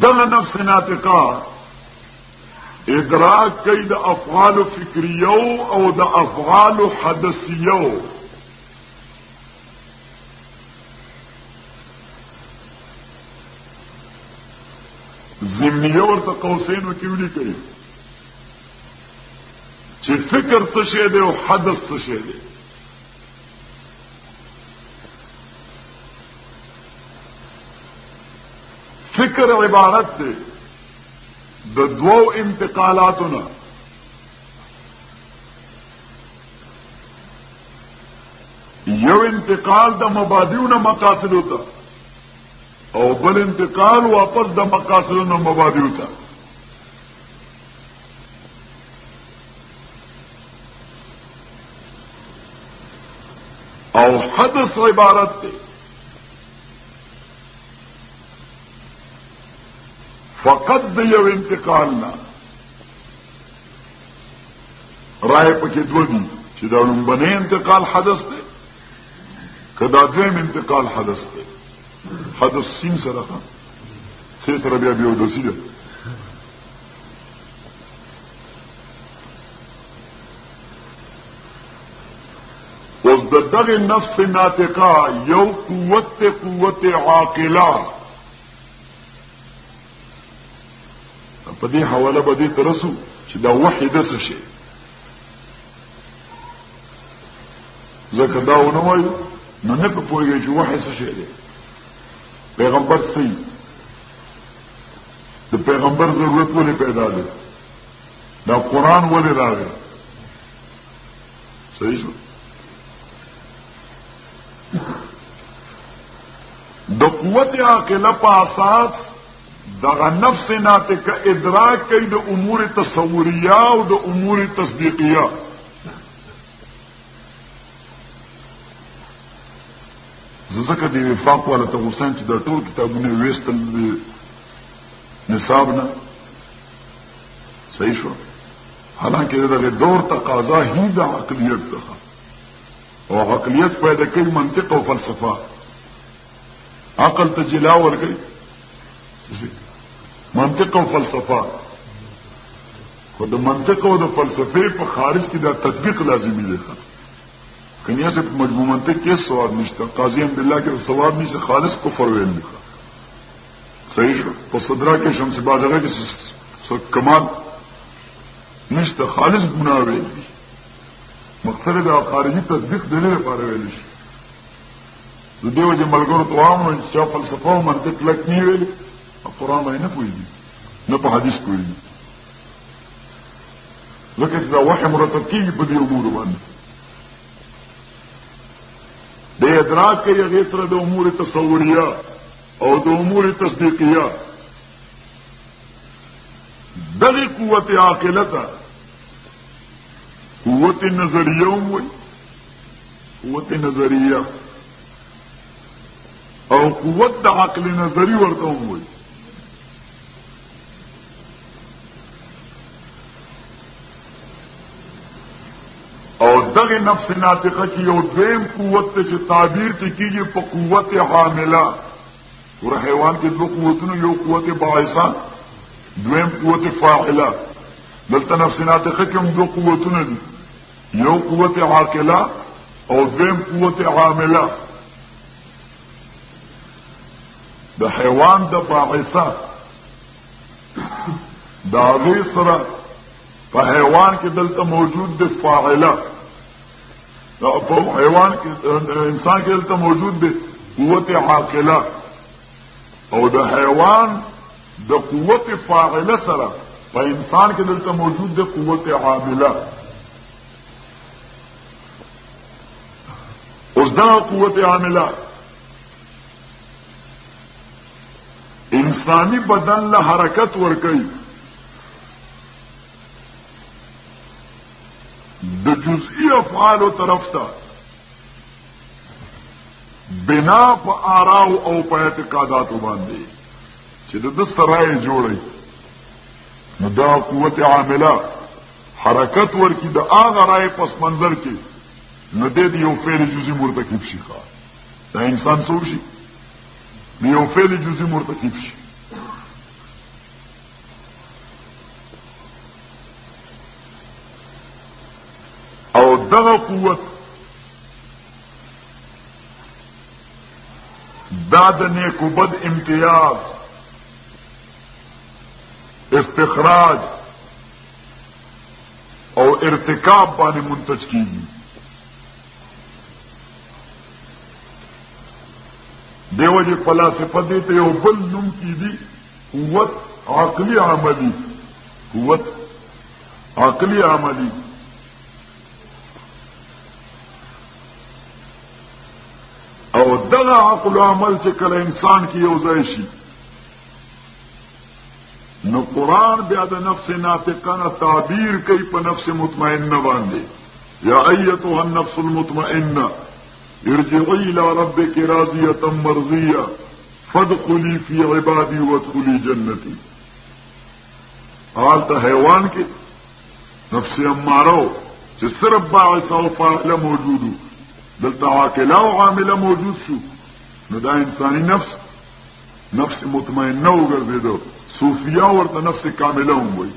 دغه نفس ناطقه ادراک کوي د افعال فکریو او د افعال حدثیو. ضمنیه ورته قوسین وکیولي کوي چې فکر څه شی دی او حدث څه شی دی. فکر عبارت دی د دوو انتقالاتونه. یو انتقال د مبادیونه مقاصدو ته او بل انتقال واپس د مقاصدونو مبادیو ته. او حدث عبارت دی فقط د یو انتقال نه. رائے پکې دوه دي چې دا لومبنی انتقال حدث دی که دا دویم انتقال حدث دی. حدث سین سره څه سره بیا بیودوسی ده. اوس د دغه نفس ناطقه یو قوت عاقله په دې حواله به دې ترسو چې دا وحی د څه شي. ځکه دا ونه وایو نو نه په پوهېږي چې وحی څه شی دی. پیغمبر صحیح د پیغمبر ضرورت ولې پیدا دی؟ دا قرآن ولې راغی؟ صحیح شو. د قوت عاقله په اساس دغه نفس ناطقه ادراک کوي د امور تصوریه او د امور تصدیقیه. ځکه د وفاق والا ته حسین چې د ټول کتابونه وېستل نصاب نه صحیح شو. حالانکه دغه دور تقاضا هی د عقلیت ده او عقلیت پیدا کوي منطق او فلسفه عقل ته جلا ورګي منطق او فلسفه خو د منطق او د فلسفه په خارج کې دا تطبیق لازمي دی کنیا سے مجموع منطق کې ثواب نشته قاضی هم بالله کې ثواب نشته خالص کفر ویل نه صحیح شو په صدرا کې شمس بازار کې کمال نشته خالص ګناه ویل دي مقصد دا خارجي تطبیق د نه لپاره ویل شي د دیو چې ملګرو توام چې فلسفه او منطق لک نه ویل قرآن باندې نه پوهیږي نه په حدیث پوهیږي ځکه چې دا وحی مرتب کیږي په دې امور باندې د ادراک کې هغه سره د امور تصوریه او د امور تصدیقیه دغه قوت عاقلته قوت نظریه وي قوت نظریه او قوت د عقل نظری ورته وي او دغه نفس ناطقه کې یو دویم قوت ته چې تعبیر ته کیږي په قوت حامله ور حیوان کې دوه قوتونه یو قوت باعثه دویم قوت فاعله دلته نفس ناطقه کې هم دوه قوتونه دي یو قوت عاقله او دویم قوت حامله د حیوان د باعثه دا غي سره په حیوان کې دلته موجود د فاعله په حیوان کې انسان کې دلته موجود د قوت عاقله او د حیوان د قوت فاعله سره په انسان کې دلته موجود د قوت عامله اوس دا قوت عامله انسانی بدن له حرکت ورکوي د جزئی افعال طرف ته بنا په آراء او په اعتقادات باندې چې د سرای جوړي نو دا قوت عامله حرکت ورکی د هغه رائے پس منظر کې نو د یو فعل جزئی مرتکب شي دا انسان څور شي یو فعل جزئی مرتکب شي او دغه قوت دا د نیک و بد امتیاز استخراج او ارتکاب باندې منتج کیږي دیو جی فلاسفه دې ته یو بل نوم کیږي قوت عقلی عملی قوت عقلی عملی او دغه عقل او عمل چې کله انسان کې یو ځای شي نو قرآن بیا د نفس ناطقه تعبیر کوي په نفس مطمئنه باندې یا ایتها النفس المطمئنه ارجعي الى ربك راضيه مرضيه فادخلي في عبادي وادخلي جنتي حالت حیوان کې نفس اماره چې صرف باعث او فاعل موجودو دلته عاقله او عامله موجود شو نو دا انساني نفس مطمئنه وګرځیدو صوفیا ورته نفس کامله هم وایي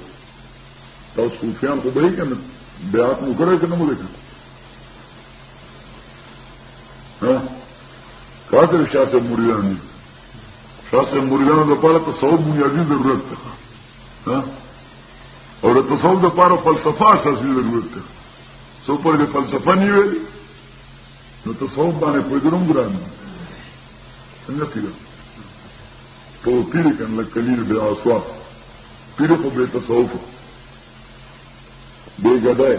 تاسو صوفیان خو به یې کنه بیعت مو کړی که نه مو دی کړی کاته شاه صاحب مریدان دي شاه صاحب مریدانو لپاره تصوف بنیادي ضرورت ده او د تصوف لپاره فلسفه اساسي ضرورت ده څو پر دې فلسفه نه ویلي نو تصوف باندې پوهېدل ګران څنګه پیږي تو پیری کن لکلیل بے آسوا پیری خو بے تصوف بے گدائے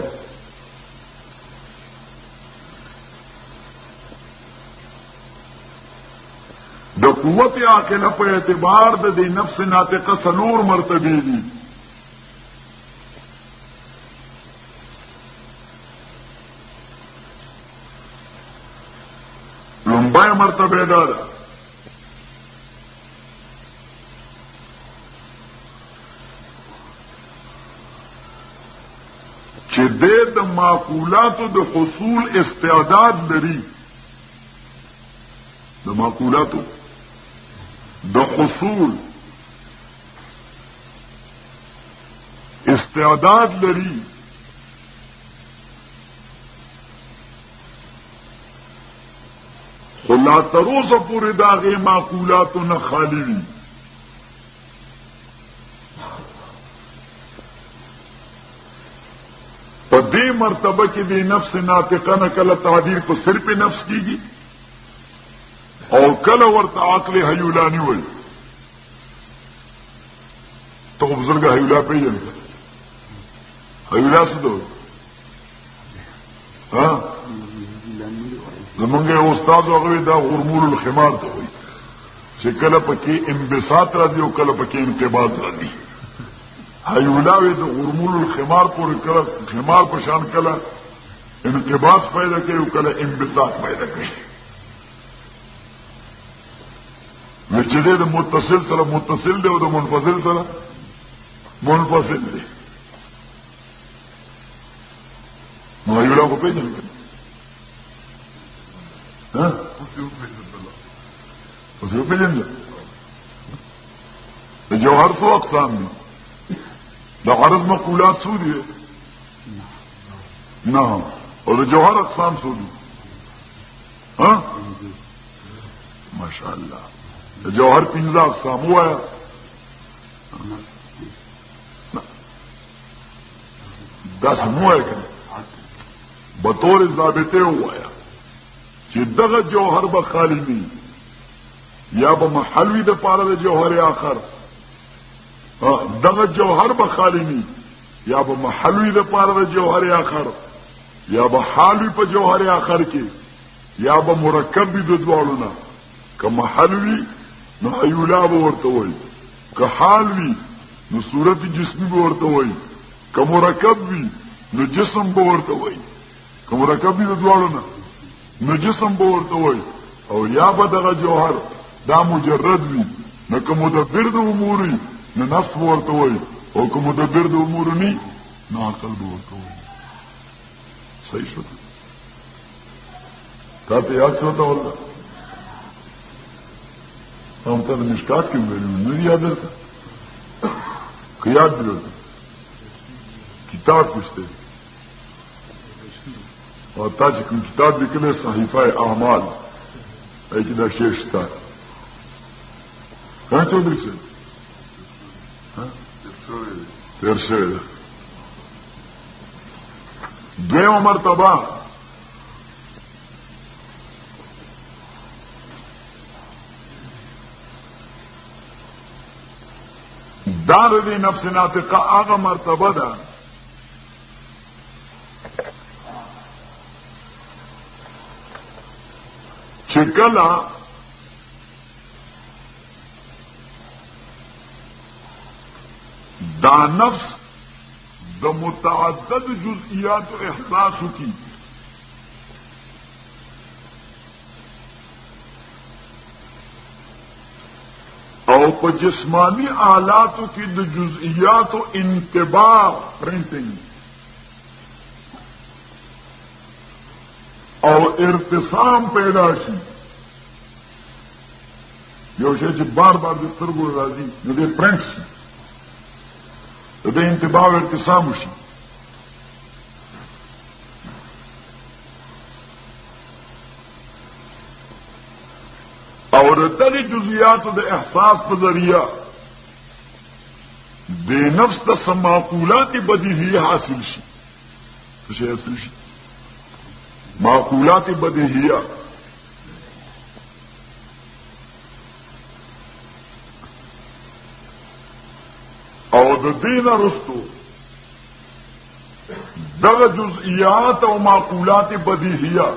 د قوت عاقله په اعتبار د دې نفس ناطقه سنور مرتبه دي لومبای مرتبه ده چې د معقولاتو د حصول استعداد لري، د معقولاتو د حصول استعداد لري، خو لا تر اوسه پورې د هغې معقولاتو نه خالي وي. په دې مرتبه کې د نفس ناطقه نه کله تعبیر په صرف نفس کیږي او کله ورته عقل هیولانی وایي. ته خو بزرګه هیولا پېژنې، هیولا څه ته وایي؟ ها زمونږ یو استاد هغه دا غرمول الخمار ته وایي چې کله پکې انبساط راځي او کله پکې انقباض راځي. هیولاوی د غرمول الخمار پورې کله خمار په شان کله انقباض پیدا کوي او کله انبساط پیدا کوي. نو چې د متصل سره متصل دی او د منفصل سره منفصل دی. نو هیولا خو پېژنې ها اوس یو پېژنې د جوهر څو اقسام دي؟ د عرض مقولات څو دي؟ نه. او د جوهر اقسام څو دي؟ ها ماشاءالله د جوهر 15 اقسام وایه. داسې مو وایه که بطور ضابطه وایه چې دغه جوهر به خالی وي یا به محل وي د پاره د جوهر آخر، دغه جوهر به خالی وي یا به محل وي د پاره د جوهر آخر، یا به حال وي په جوهر آخر کې، یا به مرکب وي د دواړو نه. که محل وي نو هیولا به ورته وایي، که حال وي نو صورت جسمی به ورته وایي، که مرکب وي نو جسم به ورته وایي، که مرکب وي د دواړو نه نو جسم به ورته وایي. او یا به دغه جوهر دا مجرد وي نو که مدبر د امور وي نو نفس به ورته وایي، او که مدبر د امور ني نو عقل به ورته وایي. صحیح شو؟ تا ته یاد شو ته والله هم ته د مشکات کې ویلي نه یاد درته؟ که یاد درته کتاب پوښتې او تا چې کوم کتاب لیکلی صحیفه اعمال هغې کې دا شعر شته. کنه چودري صاحب تیر شوی ده. دویمه مرتبه دار دی نفس ناطقه هغه مرتبه ده چې کله دا نفس د متعدد جزئیات و احساسو کی او په جسمانی آلاتو کی د جزئیات و انطباع پرنٹنگ او ارتسام پیدا شي. یو شی چې بار بار د سترګو راځي نو د پرنٹ شي، د انتباه او ارتسام شي. او د دغه جزئیاتو د احساس په ذریعہ د نفس د معقولات بدیهیه حاصل شي. څه شي حاصل شي؟ معقولات بدیهیه. او د دین رستو دغه جزئیات او معقولات بدیهیه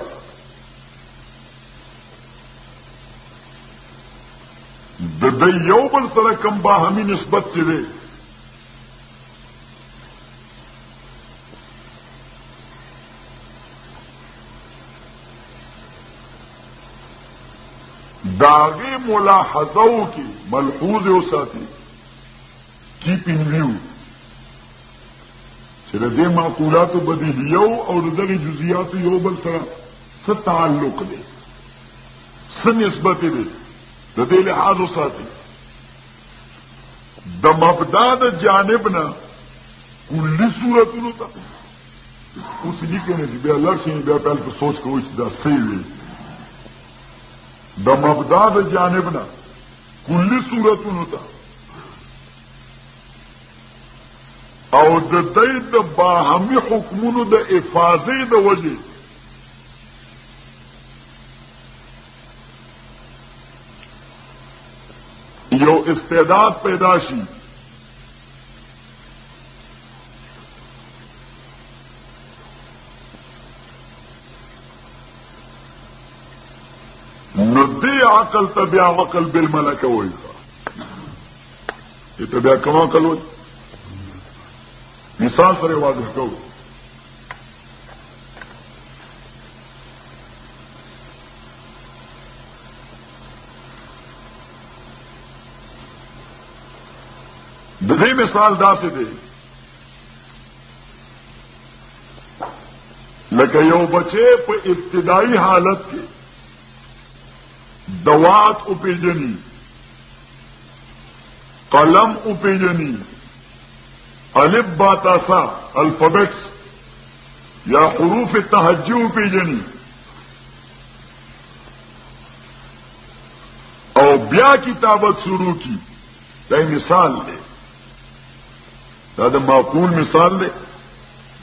د یو بل سره کوم باهمي نسبت چې دی داغی ملاحظو کی ملحوظ او ساتي کیپینګ ویو چې د دې معقولاتو بدیهیو او د دغه جزئیاتو یو بل سره څه تعلق دی، څه نسبت دی، د دې لحاظ وساتي. د مبدا د جانب نه کلی صورتونو ته اوس لیکنه چې بیا لړشي بیا په اړه سوچ کوئ چې دا صحیح وي. د مبدا د جانب نه کلی صورتونو ته او د دې د باهمي حکمونو د افاظه د وجه یو استعداد پیدا شي نو دې عقل ته بیا عقل بالملکه وایي. ته بیا کوم عقل وایي؟ مثال سره واضح کوو. د دې مثال داسې دی لکه یو بچی په ابتدایي حالت کې دوات او پیجنی، قلم او پیجنی، الف با تا سا الفابیٹس یا حروف تهجی او پیجنی، او بیا کتابت شروع کی. دا مثال دی، دا د معقول مثال دی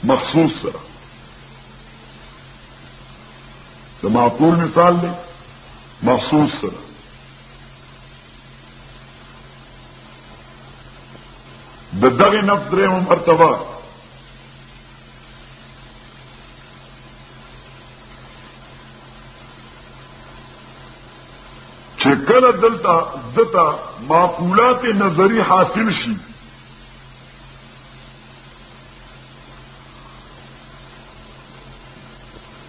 مخصوص سره. د معقول مثال دی مخصوص سره. د دغه نفس درېمه مرتبه چې کله دلته معقولات نظری حاصل شي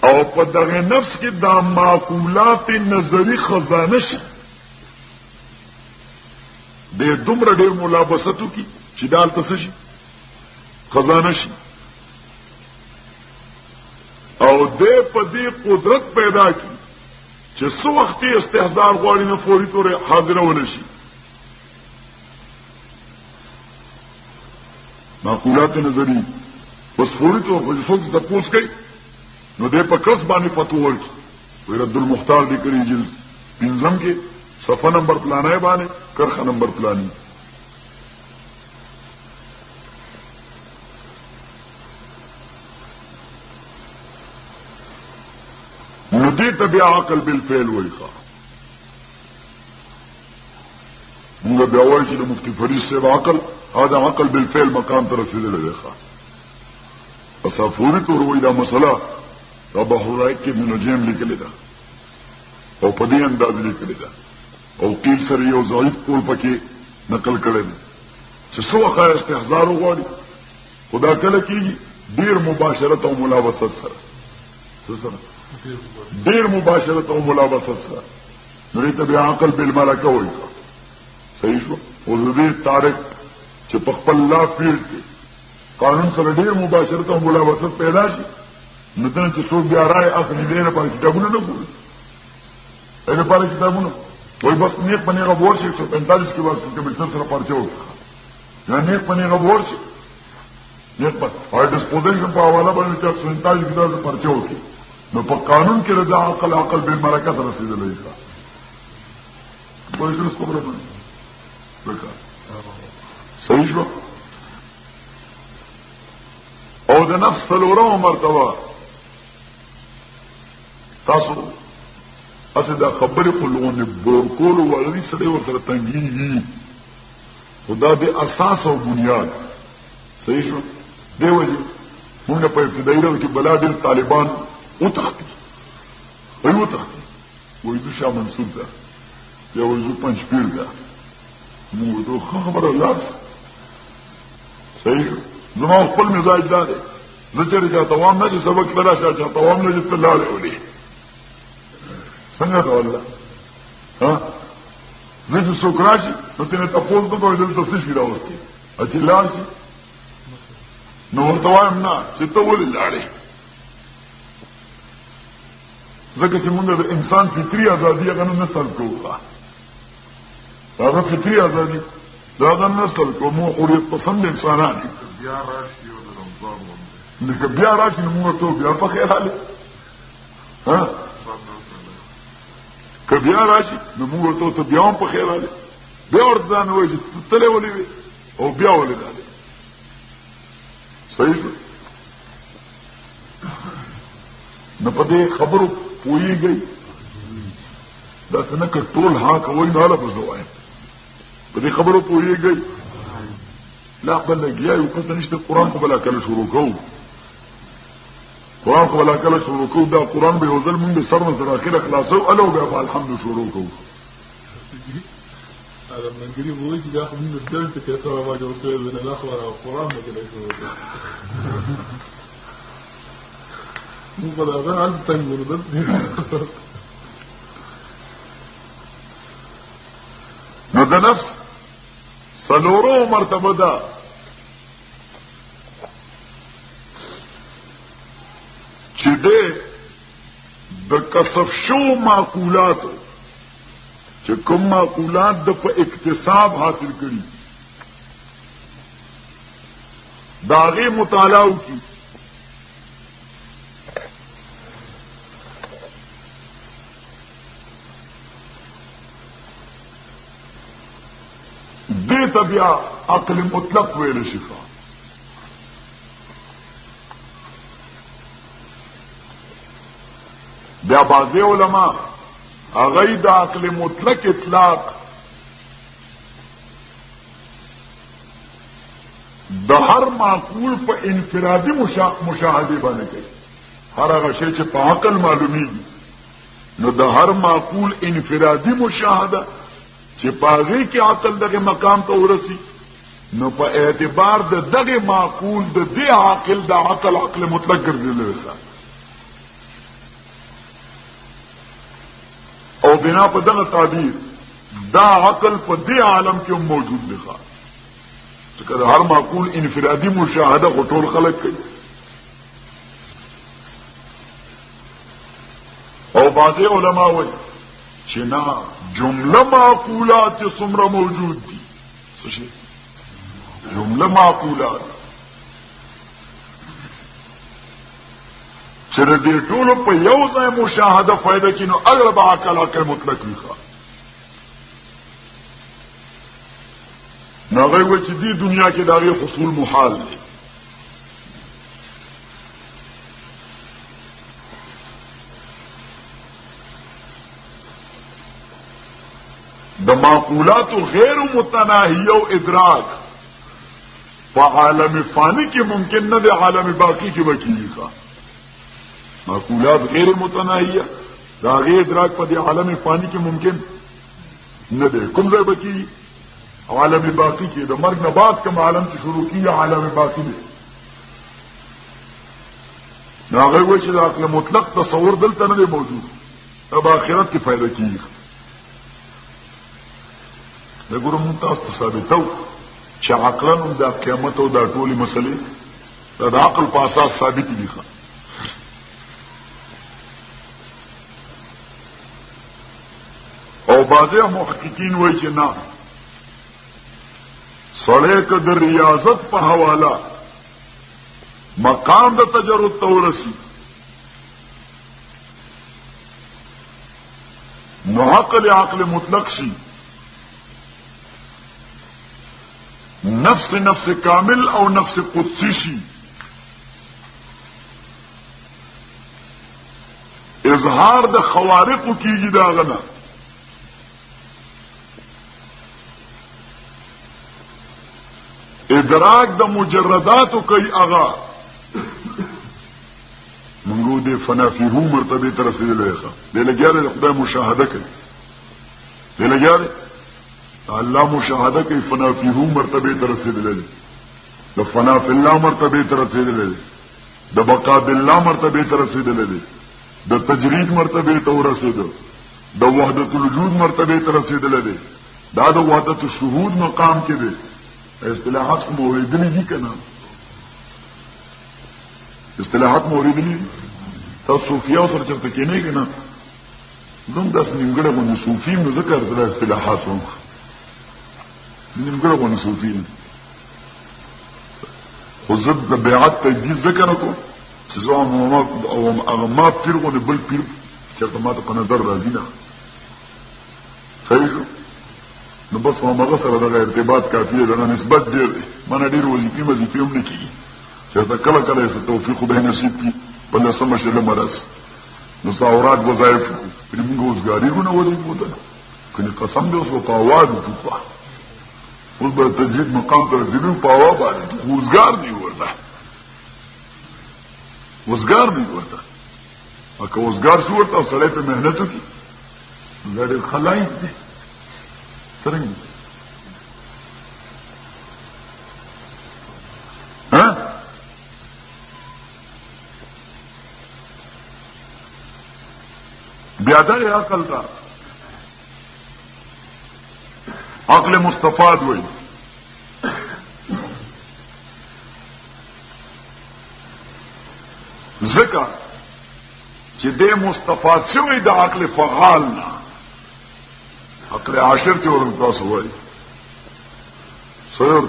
او په دغه نفس کې دا معقولات نظری خزانه شي د دومره ډېر ملابستو کې چې دال څه شي خزانه شي او دې په دې قدرت پیدا کی چې څو وخت استحضار غواړي نه فوري تور حاضر ونشي. معقولات نظری بس فوري تور په څو د پوس کوي نو دې په کس باندې فتوا ورکړي. وی رد المختار دې کړی جلد پنځم کې صفحه نمبر پلانای باندې کرخه نمبر پلانی. نو دې ته بیا عقل بالفعل وایي. موږ بیا وایو چې د مفتی فرید صاحب عقل دا عقل بالفعل مقام ته رسیدلی دی. بس فوري تور وایي دا مسله دا بحر الرائق کې ابن نجیم لیکلې ده او په دې انداز لیکلې ده او قیل سره یو ضعیف قول پکې نقل کړی دی چې څو وخت استحضار وغواړي خدا کله کېږي ډېر مباشرت او ملابست سره ډېر مباشرت او ملابست سره نو دې ته بیا عقل بالملکه وایي. صحیح شو. او دې طارق چې په خپل لا فیلډ کې قانون سره ډېر مباشرت او ملابست پیدا شي نو ته چې څوک بیا راي اخلي دې لپاره کتابونه نه ګوري. دې لپاره کتابونه وای بس نیک پنی غوور شي 145 کې واسطه کمیشن سره پرچه وکړه یا نیک پنی غوور شي نیک په او ډسپوزیشن په حواله باندې 147 کې دا پرچه وکړي نو په قانون کې رضا عقل بالملکه سره رسیدلې ده. وایي څه خبره ده صحیح شو. او د نفس څلورمه مرتبه تاسو اسه دا خبرې خلونه برکول ولري سره ور سره تنګي خدا به اساس او بنیاد. صحیح شو. دی وجه موږ په ابتدایي دور کې بلادل طالبان او تختی وایي د شاه منصور ده یا وایي پنځ پیر ده موږ ته خبره لاس. صحیح شو. زما خپل مزاج دا دی زه چېرې چا توام نه چې سبق ته راشه چا توام نه چې ته لاړې ولې څنګه ته والله زه چې څوک راشي نو ته نه تپوس نه کوئ دلته څه شي راوستي چې لاړ شي نو ورته وایم نه چې ته ولې لاړې ځکه چې موږ د انسان فطري ازادي هغه نه سلب کوو هغه فطري ازادي دا هغه نه سلب کوو مو حریت پسند انسانان بیا راشي او د رمضان نو که بیا راشي نو موږ ته بیا په خیر حاله ها که بیا راشي نو موږ ته بیا هم په خیر حاله بیا ورته ځان وایي چې تلې ولې وي او بیا ولې لاله صحیح شو نو په دې خبرو پوهیږي دا څنګه کټول ها کوي نه لا بزوای په دې خبرو پوهیږي لا بل لګیا یو څه نشته قران خو بلا کله شروع کوو قران خو بلا کله شروع کوو دا قران به وزل مونږ سر نه تر اخره خلاصو الو به الحمد شروع کوو هذا من قريب وجه ياخذ منه الدرس كيف ما جو سوى من الاخر القران ما كده يسوي مو بلا ده عند تنور ده نو د نفس سلورو مرتبه ده چې ده د کسب شو معقولاتو چې کوم معقولات د په اکتساب حاصل کړي داغه مطالعه وکړي دې بیا عقل مطلق ویل شي بیا بعضی علما هغه د عقل مطلق اطلاق د هر معقول په انفرادي مشاهده باندې کوي هر هغه شی چې په عقل معلومیږي نو د هر معقول انفرادي مشاهده چې پاغي کې عقل دغه مقام ته ورسی نو په اعتبار د دغه معقول د دې عقل د عقل مطلق ګرځول او بنا په دغه تعبیر دا عقل په دې عالم کې موجود دی ځکه هر معقول انفرادي مشاهده غټول خلق کوي او بعضی علما وایي چې نه جمله معقولات څومره موجود دي څه شي جمله معقولات چې دې ټول په یو ځای مشاهده فائدہ کینو اغلب عقل مطلق وي نو هغه چې دې دنیا کې داغه حصول محال دي د معقولات غیر متناهیه او ادراک په عالم فانی کې ممکن نه دی عالم باقی کې وکیږي معقولات غیر متناهیه دا غیر ادراک په دې عالم فانی کې ممکن نه دی کوم ځای بکی عالم باقی کې د مرګ نه بعد کوم عالم چې شروع کیږي عالم باقی دی دا هغه و چې د عقل مطلق تصور دلته نه دی موجود اب آخرت کې فائدہ کیږي دغه مونږ تاسو ثابتو چې عقلن د قیامت او د ټولي مسلې د عقل په اساس ثابت دي او بعضی محققین وایي چې نه سړی که د ریاضت په حواله مقام د تجرد ته ورسي نو عقل مطلق شي نفس کامل او نفس قدسی شي اظهار د خوارق کیږي دا غنه ادراک د مجرداتو کوي اغا منګو د فنا فیه مرتبه تر رسیدلې ښه د لګیاره د خدای مشاهده کوي د لګیاره الله مشاهده کوي فنا فیه مرتبه تر رسیدلې د فنا فی الله مرتبه تر رسیدلې د بقاء بالله مرتبه تر رسیدلې د تجرید مرتبه ته ورسېدو د وحدت الوجود مرتبه ته رسیدلې دا د وحدت الشهود مقام کې دی اصطلاحات کو موریدلی دي کنه اصطلاحات موریدلی تاسو صوفیاو سره چرته کې نه کنا دوم داس نیمګړه باندې صوفیم نو ذکر د اصطلاحات وو نیمګړه باندې صوفیم خو زد د بیعت تجدید ذکر کو سزا ما پیر باندې بل پیر چرته ما ته په نظر راځي نه صحیح شو نو بس هغه سره د ارتباط کافی دی نه نسبت ډیر مانه ډیر وظیفې هم نه کیږي چې کله کله څه توفیق به نصیب کی په لسمه شله مرز نو ثورات وظایف په موږ اوسګاریونه وظیفه ده کني قسم دې اوس په आवाज وکړه اوس به تجدید مقام ته ځینو په आवाज باندې اوسګار دی ورته اوسګار دی ورته اګه اوسګار شو ورته سړی په مهنت کوي زړه خلای دي څنګه ها بیا دا عقل دا عقل مستفاد وي ذکر چې دې مستفاد شوی د عقل فعال نه عقل عاشر ته ورته تاسو وایي سر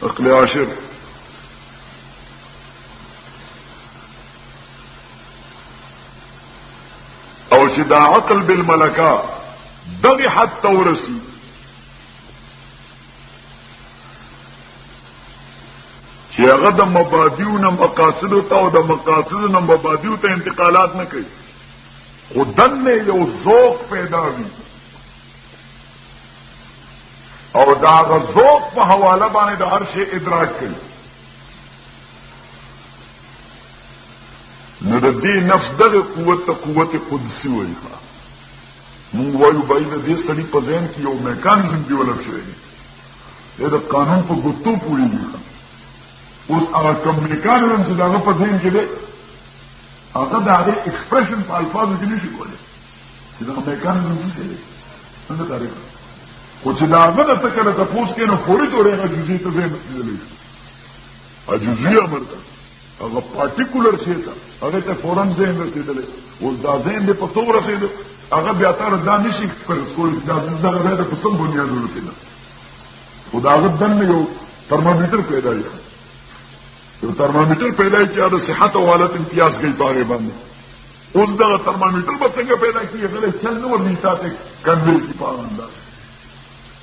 عقل عاشر او چې دا عقل بالملکه دغه حد تورسی چې هغه د مبادیو نه مقاصد او د مقاصد نه مبادیو ته انتقالات نه کوي خو دنه یو ذوق پیدا وي او دا ذوق په حواله باندې د هر شی ادراک کوي نو د دې نفس دغه قوت قدسی وایي مونږ وایو باید د دې سړي په ذهن کې یو میکانیزم ډیولپ شوی دی د قانون په ګوتو پوریږي اوس هغه کوم میکانیزم چې دغه په ذهن کې دی هغه د هغه ایکسپریشن په الفاظو کې نشي کولی چې دغه میکانیزم څه دی څنګه تعریف خو چې دا هغه د تکړه تاسو کې نو فوري جوړه هغه جزئي ته ذهن کې دی جزئي امر ده هغه پارټیکولر شی ته هغه ته فورن ذهن رسیدلی او دا ذهن دې په تو رسیدو هغه بیا تر دا نشي پر کول دا دغه د قسم بنیاد ورته خدای دنه یو ترمامیټر پیدا کړي یو ترمامیټر پیدا کړي چې د صحت او حالت امتیاز کوي په باندې اوس دا ترمامیټر به څنګه پیدا کړي هغه چل نو ورنيتا ته کنده کی په انداز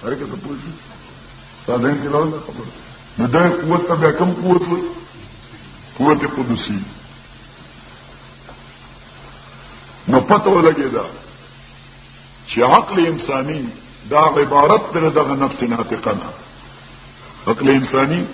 هر کې ته پوښتنه دا ذهن کې لاله خبر نو دا قوت ته کم قوت وي قوت قدسی نو پته ولګی دا چې عقل انسانی دا عبارت ده دغه نفس ناطقه نه عقل انسانی